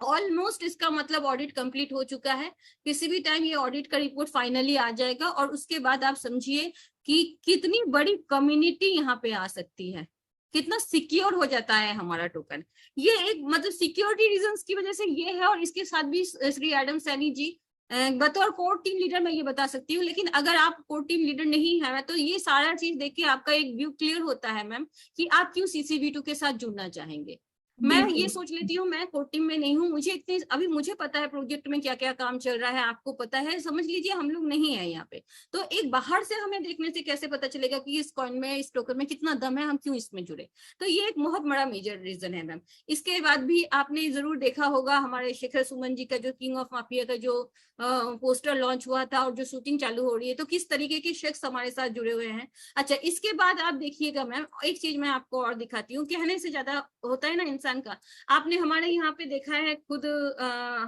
Speaker 2: ऑलमोस्ट इसका मतलब ऑडिट कंप्लीट हो चुका है। किसी भी टाइम ये ऑडिट का रिपोर्ट फाइनली आ जाएगा, और उसके बाद आप समझिए कि कितनी बड़ी कम्युनिटी यहाँ पे आ सकती है, कितना सिक्योर हो जाता है हमारा टोकन। ये एक मतलब सिक्योरिटी रीजंस की वजह से ये है, और इसके साथ भी श्री एडम सैनी जी बतौर कोर टीम लीडर मैं ये बता सकती हूँ, लेकिन अगर आप कोर टीम लीडर नहीं है तो ये सारा चीज देख के आपका एक व्यू क्लियर होता है मैम कि आप क्यों CCV2 के साथ जुड़ना चाहेंगे। मैं ये सोच लेती हूँ, मैं कोर टीम में नहीं हूँ, मुझे इतने अभी मुझे पता है प्रोजेक्ट में क्या क्या काम चल रहा है, आपको पता है, समझ लीजिए हम लोग नहीं है यहाँ पे। तो एक बाहर से हमें देखने से कैसे पता चलेगा कि इस कॉइन में, इस टोकन में कितना दम है, हम क्यों इसमें जुड़े। तो ये एक बहुत बड़ा मेजर रीजन है मैम। इसके बाद भी आपने जरूर देखा होगा हमारे शेखर सुमन जी का जो किंग ऑफ माफिया का जो पोस्टर लॉन्च हुआ था और जो शूटिंग चालू हो रही है, तो किस तरीके के शख्स हमारे साथ जुड़े हुए हैं। अच्छा, इसके बाद आप देखिएगा मैम, एक चीज मैं आपको और दिखाती हूँ, कहने से ज्यादा होता है ना इंसान का। आपने हमारे यहाँ पे देखा है खुद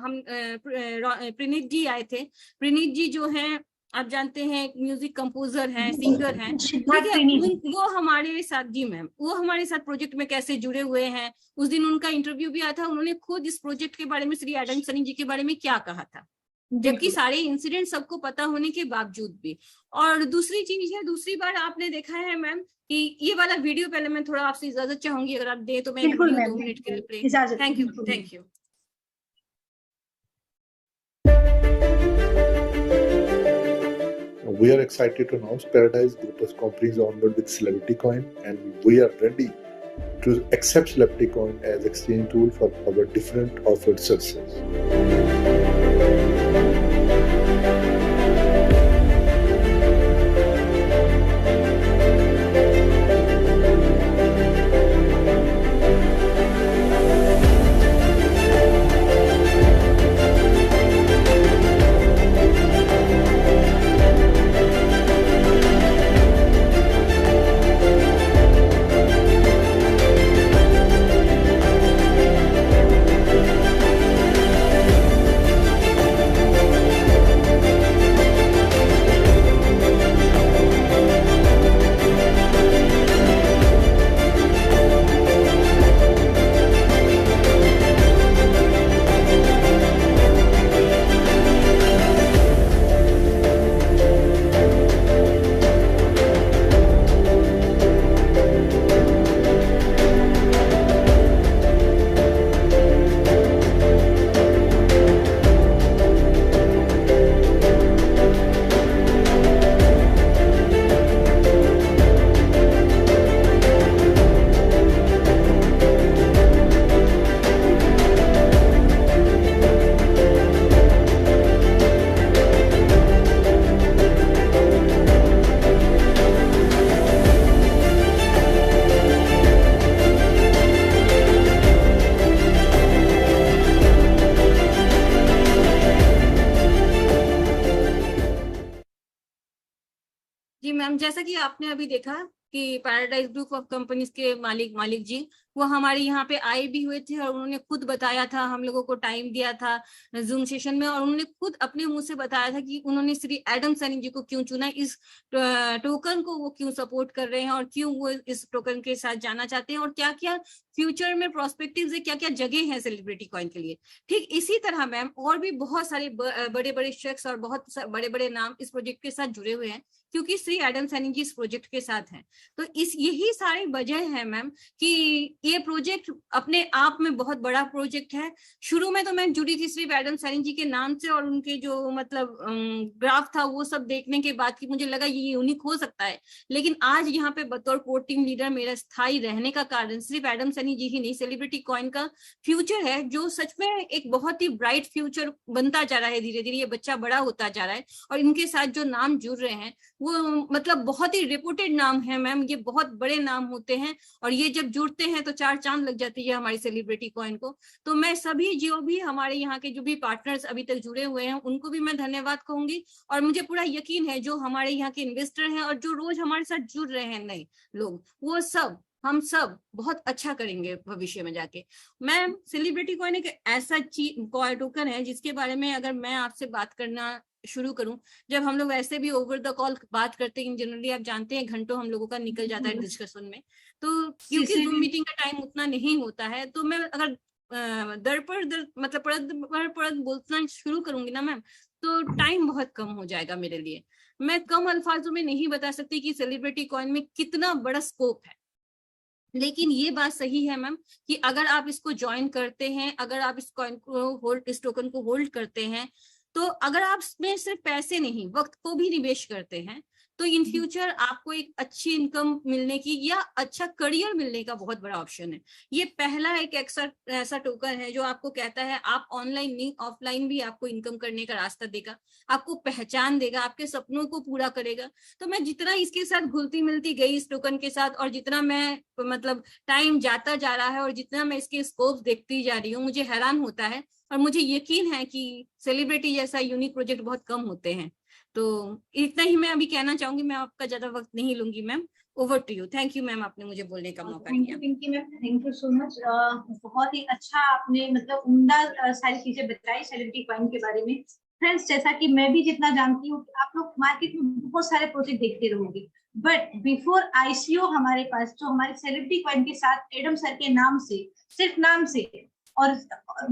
Speaker 2: हम प्रणीत जी आए थे। प्रणीत जी जो हैं आप जानते हैं म्यूजिक कंपोजर हैं, सिंगर हैं, ठीक है। वो हमारे साथ, जी मैम, वो हमारे साथ प्रोजेक्ट में कैसे जुड़े हुए हैं। उस दिन उनका इंटरव्यू भी आया था, उन्होंने खुद इस प्रोजेक्ट के बारे में, श्री एडम सनी जी के बारे में क्या कहा था, जबकि सारे इंसिडेंट सबको पता होने के बावजूद भी। और दूसरी चीज है, दूसरी बार आपने देखा है मैम कि ये वाला वीडियो, पहले मैं थोड़ा आपसे इजाजत चाहूंगी, अगर आप दे तो मैं वीडियो 2 मिनट के लिए play. Thank you, thank you.
Speaker 3: We are excited to announce Paradise Group of companies onboard with Celebrity Coin, and we are ready to accept Celebrity Coin as exchange tool for our different offered services.
Speaker 2: जी मैम, जैसा कि आपने अभी देखा कि पैराडाइज ग्रुप ऑफ कंपनीज के मालिक जी वो हमारे यहाँ पे आए भी हुए थे, और उन्होंने खुद बताया था, हम लोगों को टाइम दिया था जूम सेशन में, और उन्होंने खुद अपने मुंह से बताया था कि उन्होंने श्री एडम सैनी जी को क्यों चुना, इस टोकन को वो क्यों सपोर्ट कर रहे हैं, और क्यों वो इस टोकन के साथ जाना चाहते हैं, और क्या क्या फ्यूचर में प्रोस्पेक्टिव है, क्या क्या जगह है सेलिब्रिटी कॉइन के लिए। ठीक इसी तरह मैम और भी बहुत सारे बड़े बड़े शख्स और बहुत बड़े बड़े नाम इस प्रोजेक्ट के साथ जुड़े हुए हैं। क्योंकि श्री एडम सैनी जी इस प्रोजेक्ट के साथ हैं। तो यही सारी वजह है मैम कि ये प्रोजेक्ट अपने आप में बहुत बड़ा प्रोजेक्ट है। शुरू में तो मैं जुड़ी थी श्री एडम सैनी जी के नाम से और उनके जो मतलब ग्राफ था वो सब देखने के बाद कि मुझे लगा ये यूनिक हो सकता है। लेकिन आज यहाँ पे बतौर कोर टीम लीडर मेरा स्थायी रहने का कारण सिर्फ एडम सैनी जी ही नहीं, सेलिब्रिटी कॉइन का फ्यूचर है जो सच में एक बहुत ही ब्राइट फ्यूचर बनता जा रहा है। धीरे धीरे ये बच्चा बड़ा होता जा रहा है और इनके साथ जो नाम जुड़ रहे हैं वो मतलब बहुत ही रेपुटेड नाम है मैम, ये बहुत बड़े नाम होते हैं और ये जब जुड़ते हैं तो 4 चांद लग जाती है हमारी सेलिब्रिटी कॉइन को। तो मैं सभी जो भी हमारे यहाँ के जो भी पार्टनर्स अभी तक जुड़े हुए हैं उनको भी मैं धन्यवाद कहूंगी और मुझे पूरा यकीन है जो हमारे यहाँ के इन्वेस्टर हैं और जो रोज हमारे साथ जुड़ रहे हैं नए लोग, वो सब हम सब बहुत अच्छा करेंगे भविष्य में जाके। मैम सेलिब्रिटी कॉइन एक ऐसा टोकन है जिसके बारे में अगर मैं आपसे बात करना शुरू करूं, जब हम लोग ऐसे भी ओवर द कॉल बात करते हैं जनरली आप जानते हैं घंटों हम लोगों का निकल जाता है डिस्कशन में, तो क्योंकि जूम मीटिंग का टाइम उतना नहीं होता है तो मैं अगर दर पर दर मतलब परत बोलना शुरू करूंगी ना मैम तो टाइम बहुत कम हो जाएगा मेरे लिए। मैं कम अल्फाजों में नहीं बता सकती कि सेलिब्रिटी कॉइन में कितना बड़ा स्कोप है, लेकिन ये बात सही है मैम कि अगर आप इसको ज्वाइन करते हैं, अगर आप इस कॉइन को इस टोकन को होल्ड करते हैं, तो अगर आप इसमें सिर्फ पैसे नहीं वक्त को भी निवेश करते हैं तो इन फ्यूचर आपको एक अच्छी इनकम मिलने की या अच्छा करियर मिलने का बहुत बड़ा ऑप्शन है। ये पहला एक ऐसा टोकन है जो आपको कहता है आप ऑनलाइन नहीं ऑफलाइन भी आपको इनकम करने का रास्ता देगा, आपको पहचान देगा, आपके सपनों को पूरा करेगा। तो मैं जितना इसके साथ घुलती मिलती गई इस टोकन के साथ और जितना मैं मतलब टाइम जाता जा रहा है और जितना मैं इसके स्कोप देखती जा रही हूँ मुझे हैरान होता है और मुझे यकीन है कि सेलिब्रिटी जैसा यूनिक प्रोजेक्ट बहुत कम होते हैं। तो इतना ही मैं अभी कहना चाहूंगी, मैं आपका ज्यादा वक्त नहीं लूंगी ma'am. Over to you. Thank you ma'am, आपने मुझे बोलने का मौका दिया।
Speaker 1: Pinky ma'am thank you so much. बहुत ही अच्छा आपने मतलब उम्दा सारी चीजें बताई सेलिब्रिटी कॉइन के बारे में। फ्रेंड्स जैसा कि मैं भी जितना जानती हूँ आप लोग मार्केट में बहुत सारे प्रोजेक्ट देखते रहोगे, बट बिफोर आईसीओ हमारे पास जो हमारे सेलिब्रिटी कॉइन के साथ एडम सर के नाम से, सिर्फ नाम से, और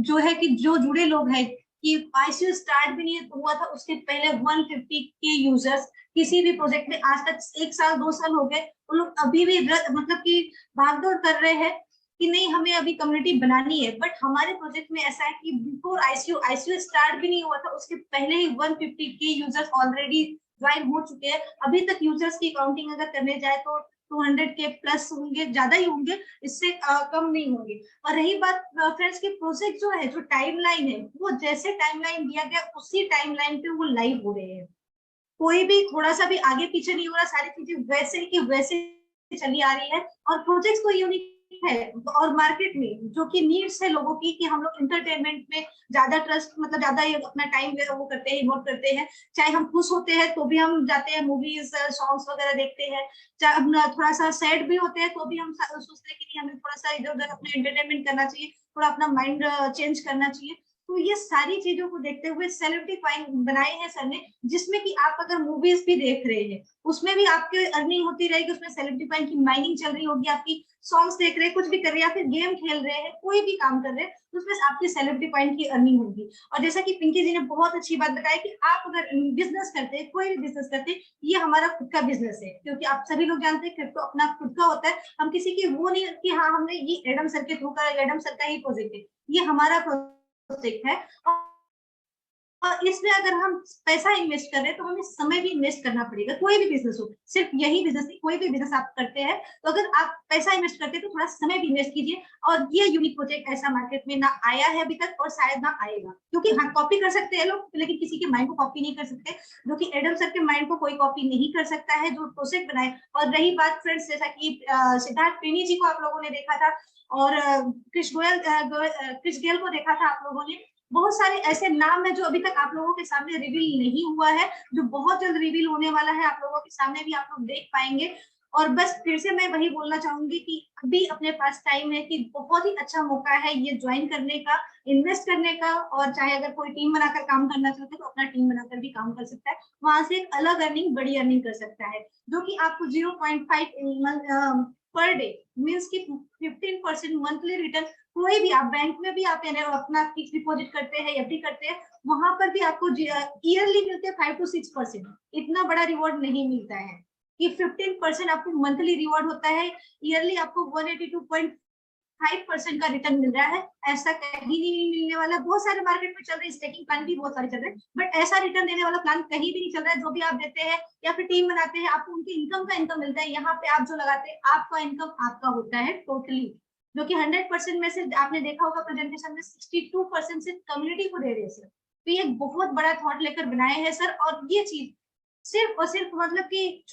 Speaker 1: जो है कि जो जुड़े लोग हैं कि आईसीओ स्टार्ट भी नहीं हुआ था उसके पहले 150 के यूजर्स किसी भी प्रोजेक्ट में आज तक 1 साल 2 साल हो गए, वो लोग अभी भी मतलब कि भागदौड़ कर रहे हैं कि नहीं हमें अभी कम्युनिटी बनानी है। बट हमारे प्रोजेक्ट में ऐसा है कि बिफोर आईसीओ स्टार्ट भी नहीं हुआ था उसके पहले ही 150 के यूजर्स ऑलरेडी ज्वाइन हो चुके हैं। अभी तक यूजर्स की काउंटिंग अगर करने जाए तो 200 के प्लस होंगे, ज्यादा ही होंगे, इससे कम नहीं होंगे। और रही बात फ्रेंड्स की प्रोजेक्ट जो है, जो टाइमलाइन है, वो जैसे टाइमलाइन दिया गया उसी टाइमलाइन पे वो लाइव हो रहे हैं। कोई भी थोड़ा सा भी आगे पीछे नहीं हो रहा, सारी चीजें वैसे की वैसे चली आ रही है। और प्रोजेक्ट्स को यूनिक है और मार्केट में जो कि नीड्स है लोगों की कि हम लोग इंटरटेनमेंट में ज्यादा ट्रस्ट मतलब ज्यादा अपना टाइम वो करते हैं, इन्वॉल्व करते हैं। चाहे हम खुश होते हैं तो भी हम जाते हैं मूवीज सॉन्ग्स वगैरह देखते हैं, चाहे हम थोड़ा सा सैड भी होते हैं तो भी हम सोचते हैं कि हमें थोड़ा सा इधर उधर अपना एंटरटेनमेंट करना चाहिए, थोड़ा अपना माइंड चेंज करना चाहिए। तो ये सारी चीजों को देखते हुए सेलिब्रिटी कॉइन बनाए हैं सर ने, जिसमें कि आप अगर मूवीज भी देख रहे हैं उसमें भी आपकी अर्निंग होती रहेगी, उसमें सेलिब्रिटी कॉइन की माइनिंग चल रही होगी, आपकी सॉन्ग्स देख रहे हैं, कुछ भी कर रहे हैं या फिर गेम खेल रहे हैं, कोई भी काम कर रहे हैं तो उसमें आपकी सेलिब्रिटी कॉइन की अर्निंग होगी। और जैसा कि पिंकी जी ने बहुत अच्छी बात बताई कि आप अगर बिजनेस करते हैं, कोई भी बिजनेस करते हैं, ये हमारा खुद का बिजनेस है, क्योंकि आप सभी लोग जानते हैं क्रिप्टो अपना खुद का होता है। हम किसी की वो नहीं कि हाँ हमने ये एडम सर के थ्रू करा, एडम सर का ही प्रोजेक्ट है, ये हमारा प्रोजेक्ट है। और इसमें अगर हम पैसा इन्वेस्ट कर रहे हैं तो हमें समय भी इन्वेस्ट करना पड़ेगा। कोई भी बिजनेस हो, सिर्फ यही बिजनेस नहीं, कोई भी बिजनेस आप करते हैं तो अगर आप पैसा इन्वेस्ट करते हैं तो थोड़ा समय भी इन्वेस्ट कीजिए। और ये यूनिक प्रोजेक्ट ऐसा मार्केट में ना आया है अभी तक और शायद ना आएगा, क्योंकि हाँ कॉपी कर सकते हैं लोग लेकिन किसी के माइंड को कॉपी नहीं कर सकते, जो कि एडम सर के माइंड को कोई कॉपी नहीं कर सकता है जो प्रोजेक्ट बनाए। और रही बात फ्रेंड्स जैसा कि सिद्धार्थ पेनी जी को आप लोगों ने देखा था और क्रिश गेल को देखा था आप लोगों ने, बहुत सारे ऐसे नाम है जो अभी तक आप लोगों के सामने रिवील नहीं हुआ है, जो बहुत जल्द रिवील होने वाला है, आप लोगों के सामने भी आप लोग देख पाएंगे। और बस फिर से मैं वही बोलना चाहूंगी कि अभी अपने पास टाइम है कि बहुत ही अच्छा मौका है ये ज्वाइन करने का, इन्वेस्ट करने का। और चाहे अगर कोई टीम बनाकर काम करना चाहते तो अपना टीम बनाकर भी काम कर सकता है, वहां से एक अलग अर्निंग, बड़ी अर्निंग कर सकता है, जो कि आपको 0.5 पर डे, मीन्स की 15% मंथली रिटर्न। कोई भी आप बैंक में भी आप अपना फिक्स डिपॉजिट करते हैं, एफडी करते हैं, वहां पर भी आपको ईयरली मिलते हैं 5 to 6%। इतना बड़ा रिवॉर्ड नहीं मिलता है कि 15% आपको मंथली रिवॉर्ड होता है, ईयरली आपको 182.5% का रिटर्न मिल रहा है। ऐसा कहीं नहीं मिलने वाला। बहुत सारे मार्केट में चल रहे हैं, स्टेकिंग प्लान भी बहुत सारे चल रहे हैं, बट ऐसा रिटर्न देने वाला प्लान कहीं भी नहीं चल रहा है। जो भी आप देते हैं या फिर टीम बनाते हैं, आपको उनकी इनकम का इनकम मिलता है। यहाँ पे आप जो लगाते हैं, आपका इनकम आपका होता है टोटली, जो कि 100% में से आपने देखा होगा प्रेजेंटेशन में 62% सिर्फ कम्युनिटी को दे रहे हैं सर। तो ये बहुत बड़ा थॉट लेकर बनाए हैं सर। और ये चीज सिर्फ और सिर्फ मतलब कि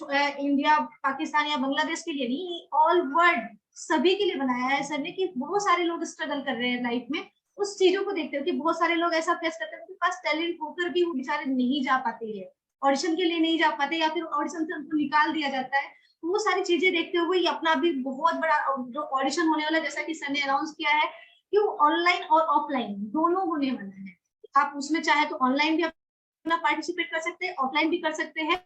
Speaker 1: इंडिया, पाकिस्तान या बांग्लादेश के लिए नहीं, ऑल वर्ल्ड सभी के लिए बनाया है सर ने, कि बहुत सारे लोग स्ट्रगल कर रहे हैं लाइफ में। उस चीजों को देखते हो कि बहुत सारे लोग ऐसा फेस करते हैं, उनके पास टैलेंट होकर भी वो बेचारे नहीं जा पाते हैं, ऑडिशन के लिए नहीं जा पाते, या फिर ऑडिशन से उनको निकाल दिया जाता है। तो वो सारी चीजें देखते हुए ये अपना भी बहुत बड़ा जो ऑडिशन होने वाला, जैसा कि सर ने अनाउंस किया है कि वो ऑनलाइन और ऑफलाइन दोनों होने वाला है। आप उसमें चाहे तो ऑनलाइन भी अपना पार्टिसिपेट कर सकते हैं, ऑफलाइन भी कर सकते हैं।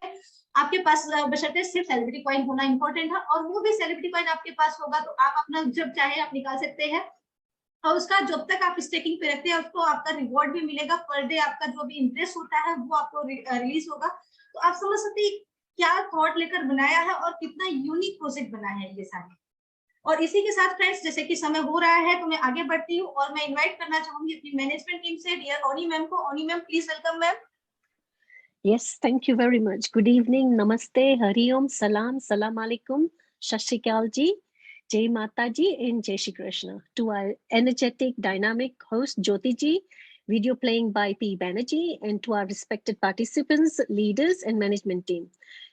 Speaker 1: आपके पास बशर्ते सिर्फ सेलिब्रिटी कॉइन होना इंपॉर्टेंट है, और वो भी सेलिब्रिटी कॉइन आपके पास होगा तो आप अपना जब चाहे आप निकाल सकते हैं। और उसका जब तक आप स्टेकिंग पे रखते हैं, उसको आपका रिवॉर्ड भी मिलेगा। पर डे आपका जो भी इंटरेस्ट होता है वो आपको रिलीज होगा। तो आप समझ सकते हैं क्या थॉट लेकर बनाया है और कितना यूनिक प्रोजेक्ट बनाया है ये सारे। और इसी के साथ फ्रेंड्स, जैसे कि समय हो रहा है तो मैं आगे बढ़ती हूँ, और मैं इनवाइट करना चाहूंगी अपनी मैनेजमेंट टीम से डियर ओनी मैम को। ओनी ma'am please welcome ma'am.
Speaker 4: Yes, thank you very much. Good evening, namaste, hari om, salam, salam alaikum, shashikal ji, Jai Mata ji, and Jai Shri Krishna. To our energetic, dynamic host Jyoti ji, video playing by P. Banerjee, and to our respected participants, leaders, and management team.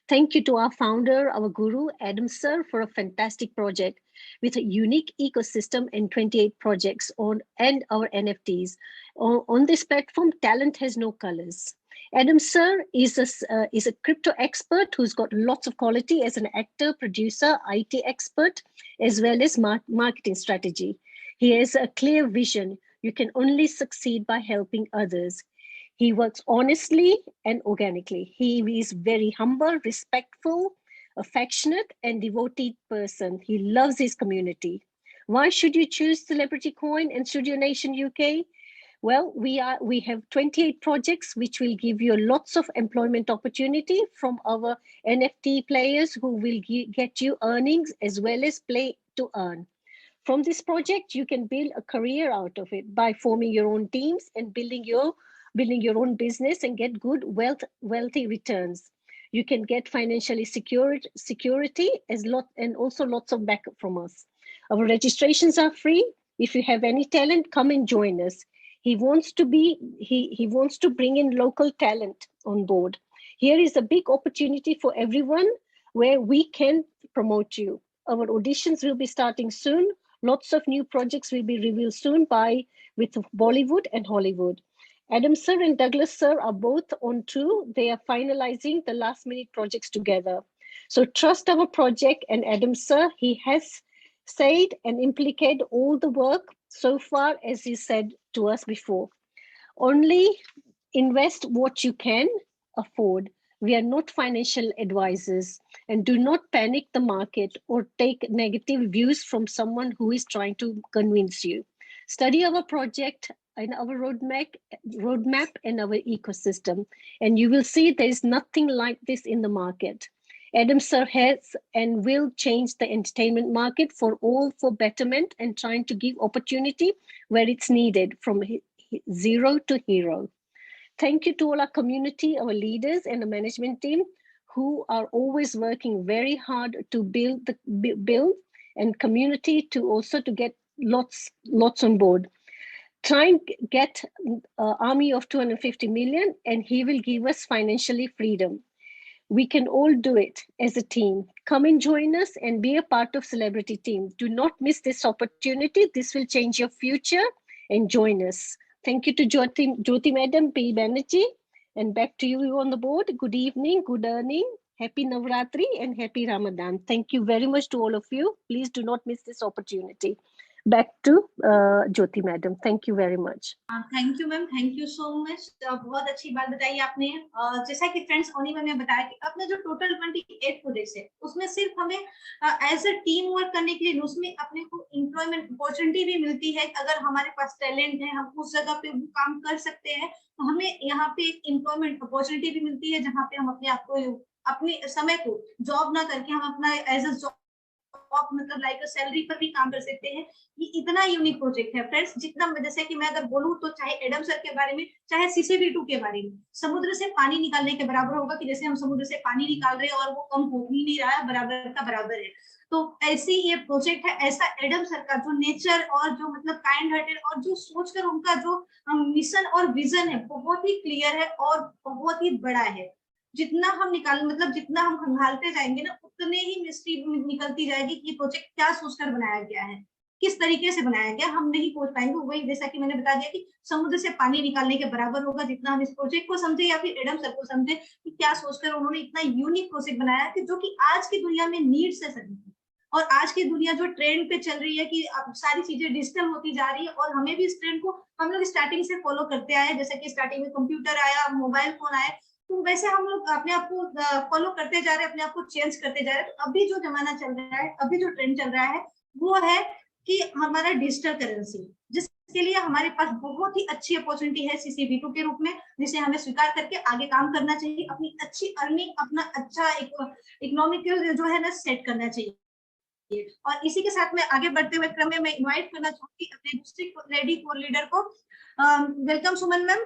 Speaker 4: Thank you to our founder, our guru, Adam sir, for a fantastic project with a unique ecosystem and 28 projects and our NFTs. On this platform, talent has no colors. Adam sir is a crypto expert who's got lots of quality as an actor, producer, IT expert, as well as marketing strategy. He has a clear vision. You can only succeed by helping others. He works honestly and organically. He is very humble, respectful, affectionate, and devoted person. He loves his community. Why should you choose Celebrity Coin and Studio Nation UK? Well, we have 28 projects which will give you lots of employment opportunity from our NFT players who will get you earnings as well as play to earn. From this project, you can build a career out of it by forming your own teams and building your own business and get good wealthy returns. You can get financially security and also lots of backup from us. Our registrations are free. If you have any talent, come and join us. He wants to bring in local talent on board. Here is a big opportunity for everyone where we can promote you. Our auditions will be starting soon. Lots of new projects will be revealed soon with Bollywood and Hollywood. Adam sir and Douglas sir are both on too. They are finalizing the last minute projects together. So trust our project and Adam sir. He has said and implicated all the work so far as he said to us before. Only invest what you can afford. We are not financial advisors, and do not panic the market or take negative views from someone who is trying to convince you. Study our project and our roadmap and our ecosystem, and you will see there is nothing like this in the market. Adam sir has and will change the entertainment market for all for betterment and trying to give opportunity where it's needed from zero to hero. Thank you to all our community, our leaders and the management team who are always working very hard to build and community to also to get lots on board. Try and get an army of 250 million and he will give us financially freedom. We can all do it as a team. Come and join us and be a part of Celebrity Team. Do not miss this opportunity. This will change your future and join us. Thank you to Jyoti Madam, P. Banerjee, and back to you on the board. Good evening, good earning, happy Navratri and happy Ramadan. Thank you very much to all of you. Please do not miss this opportunity. Back to Jyoti madam. Thank you very much.
Speaker 1: Thank you ma'am, thank you so much. बहुत अच्छी बात बताई आपने। जैसा कि फ्रेंड्स ओनी मैम ने बताया कि अपने जो टोटल 28 प्रोजेक्ट्स है उसमें सिर्फ हमें एज अ टीम वर्क करने के लिए उसमें अपने को एम्प्लॉयमेंट अपॉर्चुनिटी भी मिलती है। अगर हमारे पास टैलेंट है, हम उस जगह पे काम कर सकते हैं, तो हमें यहाँ पे एक एम्प्लॉयमेंट अपॉर्चुनिटी भी मिलती है जहाँ पे हम अपने आप को, अपने समय को जॉब ना करके हम अपना एज अ जॉब मतलब लाइक सैलरी पर भी काम कर सकते हैं। ये इतना यूनिक प्रोजेक्ट है फ्रेंड्स। जितना जैसे कि मैं अगर बोलूं तो चाहे एडम सर के बारे में, चाहे CCV2 के बारे में, समुद्र से पानी निकालने के बराबर होगा कि जैसे हम समुद्र से पानी निकाल रहे हैं और वो कम हो ही नहीं रहा है, बराबर का बराबर है। तो ऐसी ये प्रोजेक्ट है। ऐसा एडम सर का जो नेचर और जो मतलब काइंड हार्टेड और जो सोचकर उनका जो मिशन और विजन है बहुत ही क्लियर है और बहुत ही बड़ा है। जितना हम मतलब जितना हम खंगालते जाएंगे ना, उतने ही मिस्ट्री निकलती जाएगी कि ये प्रोजेक्ट क्या सोचकर बनाया गया है, किस तरीके से बनाया गया, हम नहीं पहुंच पाएंगे। वही जैसा कि मैंने बता दिया कि समुद्र से पानी निकालने के बराबर होगा जितना हम इस प्रोजेक्ट को समझे या फिर एडम सर को समझे कि क्या सोचकर उन्होंने इतना यूनिक प्रोजेक्ट बनाया कि जो कि आज की दुनिया में नीड से सभी। और आज की दुनिया जो ट्रेंड पे चल रही है कि अब सारी चीजें डिजिटल होती जा रही है, और हमें भी इस ट्रेंड को हम लोग स्टार्टिंग से फॉलो करते आए। जैसे कि स्टार्टिंग में कंप्यूटर आया, मोबाइल फोन आया, तो वैसे हम लोग अपने आप को फॉलो करते जा रहे हैं, अपने आप को चेंज करते जा रहे हैं। तो अभी जो जमाना चल रहा है, अभी जो ट्रेंड चल रहा है वो है कि हमारा डिजिटल करेंसी, जिसके लिए हमारे पास बहुत ही अच्छी अपॉर्चुनिटी है CCV2 के रूप में, जिसे हमें स्वीकार करके आगे काम करना चाहिए। अपनी अच्छी अर्निंग, अपना अच्छा इकोनॉमिकल जो है ना सेट करना चाहिए। और इसी के साथ में आगे बढ़ते हुए क्रम में मैं इनवाइट करना चाहूंगी अपने दूसरी लेडी कोर लीडर को। Welcome Suman ma'am.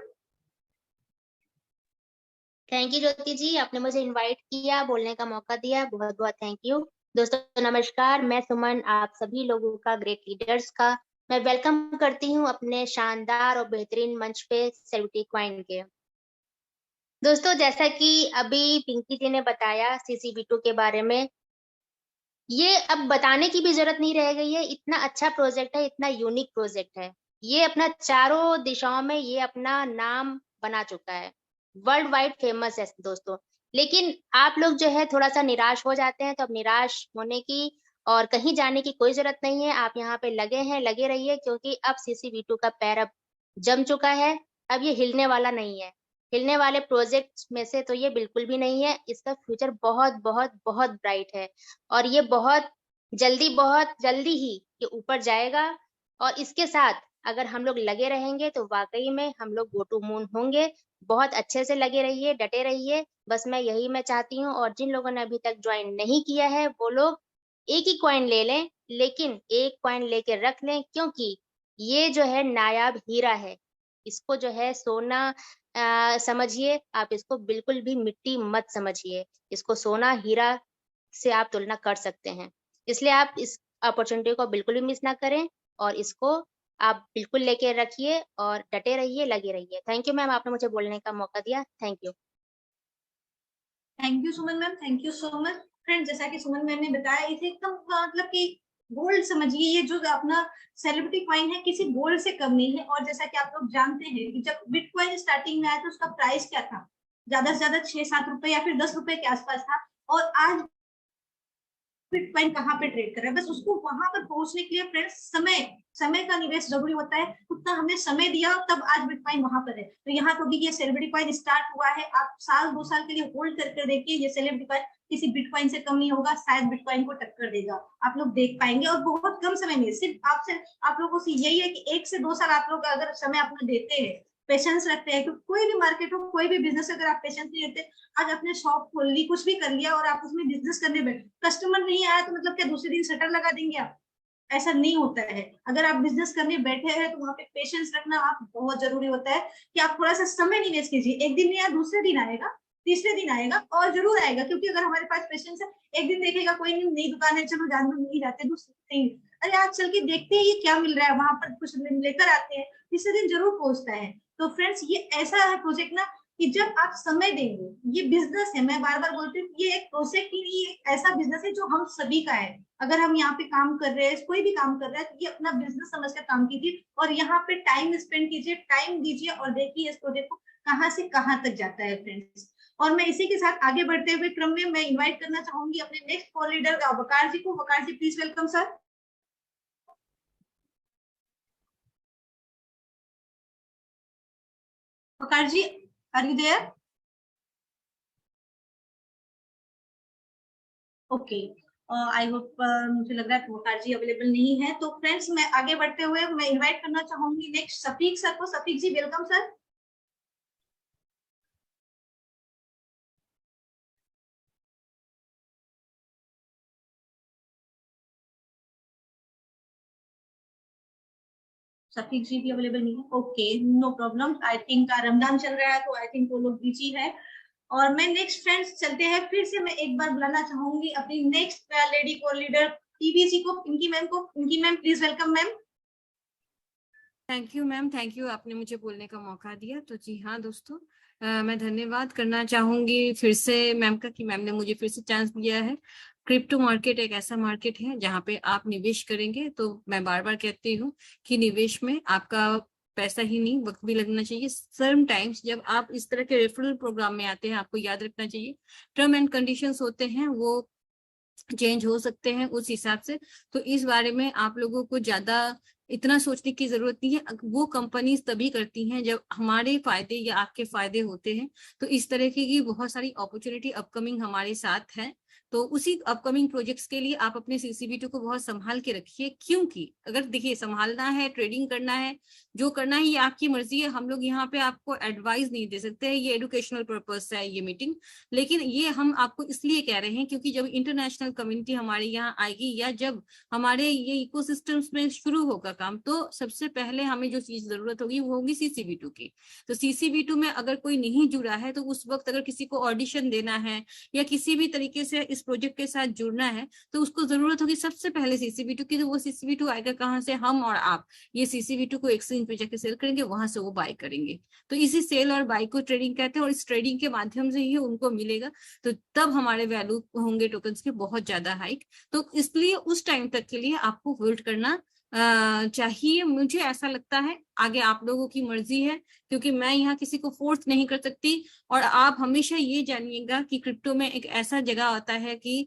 Speaker 5: Thank you Jyoti ji, आपने मुझे इनवाइट किया, बोलने का मौका दिया, बहुत बहुत थैंक यू। दोस्तों नमस्कार, मैं सुमन आप सभी लोगों का, ग्रेट लीडर्स का मैं वेलकम करती हूँ अपने शानदार और बेहतरीन मंच पे सेलिब्रिटी क्वाइन के। दोस्तों जैसा कि अभी पिंकी जी ने बताया CCV2 के बारे में, ये अब बताने की भी जरूरत नहीं रह गई है। इतना अच्छा प्रोजेक्ट है, इतना यूनिक प्रोजेक्ट है। ये अपना चारों दिशाओं में ये अपना नाम बना चुका है, वर्ल्ड वाइड फेमस है दोस्तों। लेकिन आप लोग जो है थोड़ा सा निराश हो जाते हैं, तो अब निराश होने की और कहीं जाने की कोई जरूरत नहीं है। आप यहाँ पे लगे हैं, लगे रहिए, क्योंकि अब CCV2 का पैर अब जम चुका है। अब ये हिलने वाला नहीं है, हिलने वाले प्रोजेक्ट में से तो ये बिल्कुल भी नहीं है। इसका फ्यूचर बहुत बहुत बहुत ब्राइट है और ये बहुत जल्दी ही ये ऊपर जाएगा। और इसके साथ अगर हम लोग लगे रहेंगे तो वाकई में हम लोग गो टू मून होंगे। बहुत अच्छे से लगे रहिए, डटे रहिए, बस मैं चाहती हूँ। और जिन लोगों ने अभी तक ज्वाइन नहीं किया है वो लोग एक ही कॉइन ले लें, लेकिन एक कॉइन लेके रख लें, क्योंकि ये जो है नायाब हीरा है। इसको जो है सोना समझिए, आप इसको बिल्कुल भी मिट्टी मत समझिए। इसको सोना हीरा से आप तुलना कर सकते हैं। इसलिए आप इस अपॉर्चुनिटी को बिल्कुल भी मिस ना करें और इसको आप बिल्कुल लेके रखिए और डटे रहिए, लगे रहिए। थैंक यू मैम, आपने मुझे बोलने का मौका दिया। Thank you.
Speaker 1: Thank you Suman ma'am, thank you so much. Friend जैसा कि सुमन मैम ने बताया, इसे एकदम मतलब कि गोल्ड समझिए। ये जो अपना सेलिब्रिटी कॉइन है किसी गोल्ड से कम नहीं है। और जैसा कि आप लोग जानते हैं कि जब बिटकॉइन स्टार्टिंग में आया तो उसका प्राइस क्या था, ज्यादा से ज्यादा 6-7 रुपए या फिर 10 रुपए के आसपास था। और आज बिटकॉइन कहाँ पे ट्रेड कर रहा है, बस उसको वहां पर पहुंचने के लिए फ्रेंड्स समय का निवेश जरूरी होता है। उतना हमने समय दिया तब आज बिटकॉइन वहां पर है। तो यहाँ तो भी ये सेलिब्रिटी कॉइन स्टार्ट हुआ है। आप 1-2 साल के लिए होल्ड करके देखिए, ये सेलिब्रिटी कॉइन किसी बिटकॉइन से कम नहीं होगा, शायद बिटकॉइन को टक्कर देगा। आप लोग देख पाएंगे और बहुत कम समय में। सिर्फ आप लोगों से यही है कि 1 से 2 साल आप लोग अगर समय अपना देते हैं, पेशेंस रखते हैं, तो कोई भी मार्केट हो, कोई भी बिजनेस, अगर आप पेशेंस नहीं रहते, आज आपने शॉप खोल ली, कुछ भी कर लिया और आप उसमें बिजनेस करने बैठे, कस्टमर नहीं आया तो मतलब क्या दूसरे दिन शटर लगा देंगे आप? ऐसा नहीं होता है। अगर आप बिजनेस करने बैठे हैं तो वहां पे पेशेंस रखना आप बहुत जरूरी होता है कि आप थोड़ा सा समय निवेश कीजिए। एक दिन नहीं आया, दूसरे दिन आएगा, तीसरे दिन आएगा और जरूर आएगा। क्योंकि अगर हमारे पास पेशेंस है, एक दिन देखेगा कोई नई दुकान है, चलो जानवर नहीं जाते, दूसरे दिन अरे आज चल के देखते हैं ये क्या मिल रहा है, वहां पर कुछ लेकर आते हैं, तीसरे दिन जरूर पहुंचता है। तो फ्रेंड्स ये ऐसा है प्रोजेक्ट ना कि जब आप समय देंगे, ये बिजनेस है, मैं बार बार बोलती हूँ, ये एक प्रोजेक्ट ही नहीं, एक ऐसा बिजनेस है जो हम सभी का है। अगर हम यहाँ पे काम कर रहे हैं, कोई भी काम कर रहा है, तो ये अपना बिजनेस समझकर काम कीजिए और यहाँ पे टाइम स्पेंड कीजिए, टाइम दीजिए और देखिए इस प्रोजेक्ट को कहाँ से कहाँ तक जाता है फ्रेंड्स। और मैं इसी के साथ आगे बढ़ते हुए क्रम में मैं इन्वाइट करना चाहूंगी अपने नेक्स्ट को लीडर वकार जी को। Waqar ji please welcome sir. Waqar ji, are you there? Okay, I hope, मुझे लग रहा है वकार जी अवेलेबल नहीं है। तो फ्रेंड्स, मैं आगे बढ़ते हुए मैं इनवाइट करना चाहूंगी नेक्स्ट सफीक सर को। सफीक जी, वेलकम सर। सफीक जी भी अवेलेबल नहीं है। Okay, no problem. I think Ramzan चल रहा है तो आई थिंक वो लोग बिजी है। और मैं नेक्स्ट फ्रेंड्स चलते हैं, फिर से मैं एक बार बुलाना चाहूंगी अपनी नेक्स्ट लेडी को लीडर टीबीसी को, पिंकी मैम को। Pinky ma'am, please welcome ma'am.
Speaker 2: Thank you ma'am, thank you, आपने मुझे बोलने का मौका दिया। तो जी हाँ दोस्तों, मैं धन्यवाद करना चाहूंगी फिर से मैम का कि मैम ने मुझे फिर से चांस दिया है। क्रिप्टो मार्केट एक ऐसा मार्केट है जहाँ पे आप निवेश करेंगे, तो मैं बार बार कहती हूँ कि निवेश में आपका पैसा ही नहीं, वक्त भी लगना चाहिए। सम टाइम्स जब आप इस तरह के रेफरल प्रोग्राम में आते हैं, आपको याद रखना चाहिए टर्म एंड कंडीशंस होते हैं वो चेंज हो सकते हैं उस हिसाब से। तो इस बारे में आप लोगों को ज्यादा इतना सोचने की जरूरत नहीं है। वो कंपनीज तभी करती हैं जब हमारे फायदे या आपके फायदे होते हैं। तो इस तरह की बहुत सारी अपॉर्चुनिटी अपकमिंग हमारे साथ है। तो उसी अपकमिंग प्रोजेक्ट्स के लिए आप अपने CCV2 को बहुत संभाल के रखिए, क्योंकि अगर देखिए संभालना है, ट्रेडिंग करना है, जो करना है ये आपकी मर्जी है। हम लोग यहाँ पे आपको एडवाइस नहीं दे सकते हैं, ये एजुकेशनल पर्पज से है ये मीटिंग। लेकिन ये हम आपको इसलिए कह रहे हैं क्योंकि जब इंटरनेशनल कम्युनिटी हमारे यहाँ आएगी या जब हमारे ये इकोसिस्टम्स में शुरू होगा काम, तो सबसे पहले हमें जो चीज जरूरत होगी वो होगी CCV2 की। तो CCV2 में अगर कोई नहीं जुड़ा है तो उस वक्त अगर किसी को ऑडिशन देना है या किसी भी तरीके से इस प्रोजेक्ट के साथ जुड़ना है तो उसको जरूरत होगी सबसे पहले CCV2 की। तो वो CCV2 आएगा कहाँ से? हम और आप ये CCV2 को एक्सचेंज पे जाके सेल करेंगे, वहां से वो बाय करेंगे। तो इसी सेल और बाय को ट्रेडिंग कहते हैं, और इस ट्रेडिंग के माध्यम से ही उनको मिलेगा। तो तब हमारे वैल्यू होंगे टोकन्स के बहुत ज्यादा हाइक। तो इसलिए उस टाइम तक के लिए आपको होल्ड करना चाहिए, मुझे ऐसा लगता है। आगे आप लोगों की मर्जी है, क्योंकि मैं यहाँ किसी को फोर्स नहीं कर सकती। और आप हमेशा ये जानिएगा कि क्रिप्टो में एक ऐसा जगह आता है कि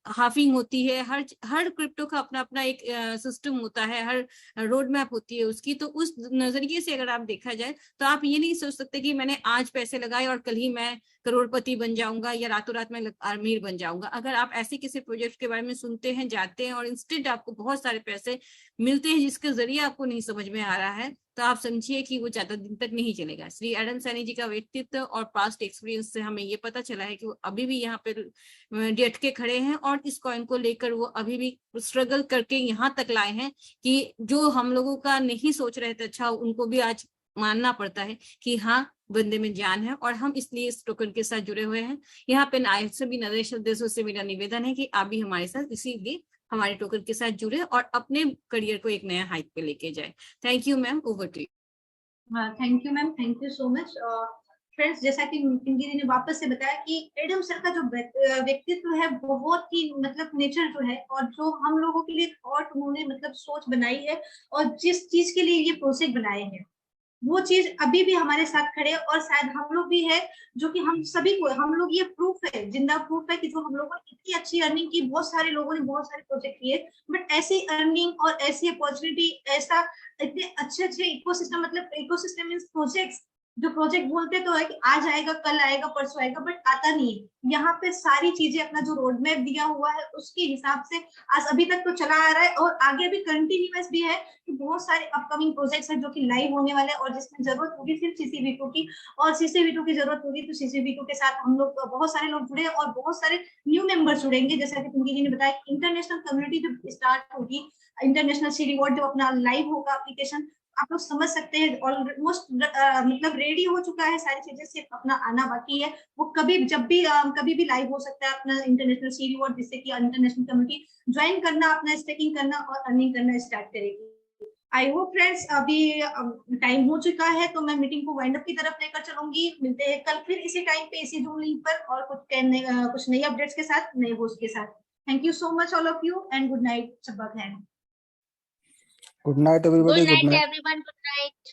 Speaker 2: हाफिंग होती है। हर क्रिप्टो का अपना अपना एक सिस्टम होता है, हर रोड मैप होती है उसकी। तो उस नजरिए से अगर आप देखा जाए तो आप ये नहीं सोच सकते कि मैंने आज पैसे लगाए और कल ही मैं करोड़पति बन जाऊंगा या रातों रात में अमीर बन जाऊंगा। अगर आप ऐसे किसी प्रोजेक्ट के बारे में सुनते हैं, जाते हैं और इंस्टेंट आपको बहुत सारे पैसे मिलते हैं जिसके जरिए आपको नहीं समझ में आ रहा है, तो आप समझिए कि वो ज्यादा दिन तक नहीं चलेगा। श्री एडम सैनी जी का व्यक्तित्व और पास्ट एक्सपीरियंस से हमें ये पता चला है कि वो अभी भी यहाँ पे डट के खड़े हैं और इस कॉइन को लेकर वो अभी भी स्ट्रगल करके यहाँ तक लाए हैं कि जो हम लोगों का नहीं सोच रहे थे अच्छा, उनको भी आज मानना पड़ता है कि हाँ, बंदे में जान है। और हम इसलिए इस टोकन के साथ जुड़े हुए हैं। यहाँ पे सभी नरेश देशों से मेरा निवेदन है कि आप भी हमारे साथ इसीलिए हमारे टोकन के साथ जुड़े और अपने करियर को एक नया हाइट पे लेके जाए। Thank you ma'am, over to you.
Speaker 1: Thank you ma'am, thank you so much. Friends, जैसा कि पिंकी जी ने वापस से बताया कि एडम सर का जो व्यक्तित्व है बहुत ही मतलब नेचर जो है, और जो हम लोगों के लिए थॉट उन्होंने मतलब सोच बनाई है और जिस चीज के लिए ये प्रोजेक्ट बनाए हैं वो चीज अभी भी हमारे साथ खड़े, और शायद हम लोग भी है जो कि हम सभी को, हम लोग ये प्रूफ है, जिंदा प्रूफ है कि जो हम लोगों ने इतनी अच्छी अर्निंग की, बहुत सारे लोगों ने बहुत सारे प्रोजेक्ट किए, बट ऐसी अर्निंग और ऐसी अपॉर्चुनिटी, ऐसा इतने अच्छे अच्छे इकोसिस्टम, मतलब इकोसिस्टम मींस प्रोजेक्ट्स, जो प्रोजेक्ट बोलते तो है कि आज आएगा, कल आएगा, परसों आएगा, बट आता नहीं है। यहाँ पे सारी चीजें अपना जो रोड मैप दिया हुआ है उसके हिसाब से आज अभी तक तो चला आ रहा है, और आगे भी कंटिन्यूअस भी है कि बहुत सारे अपकमिंग प्रोजेक्ट्स हैं जो कि लाइव होने वाले हैं, और जिसमें जरूरत होगी सिर्फ CCV2 की, और CCV2 की जरूरत होगी तो CCV2 के साथ हम लोग बहुत सारे लोग जुड़े और बहुत सारे न्यू मेंबर्स जुड़ेंगे। जैसा कि पिंकी जी ने बताया, इंटरनेशनल कम्युनिटी जब स्टार्ट होगी, इंटरनेशनल सी रिवॉर्ड जब अपना लाइव होगा एप्लीकेशन, आप लोग समझ सकते हैं ऑलमोस्ट मतलब रेडी हो चुका है, सारी चीजें सिर्फ अपना आना बाकी है। वो कभी भी लाइव हो सकता है अपना इंटरनेशनल सी रिवॉर्ड, जिससे कि इंटरनेशनल कम्युनिटी ज्वाइन करना, अपना स्टेकिंग करना और अर्निंग करना स्टार्ट करेगी। आई होप फ्रेंड्स, अभी टाइम हो चुका है तो मैं मीटिंग को वाइंड अप की तरफ लेकर चलूंगी। मिलते हैं कल फिर इसी टाइम पे इसी जूम लिंक पर, और कुछ नई अपडेट्स के साथ, नए होस्ट के साथ। Thank you so much all of you and good night. सबक है।
Speaker 6: Good night, everybody.
Speaker 5: Good night, everyone. Good night.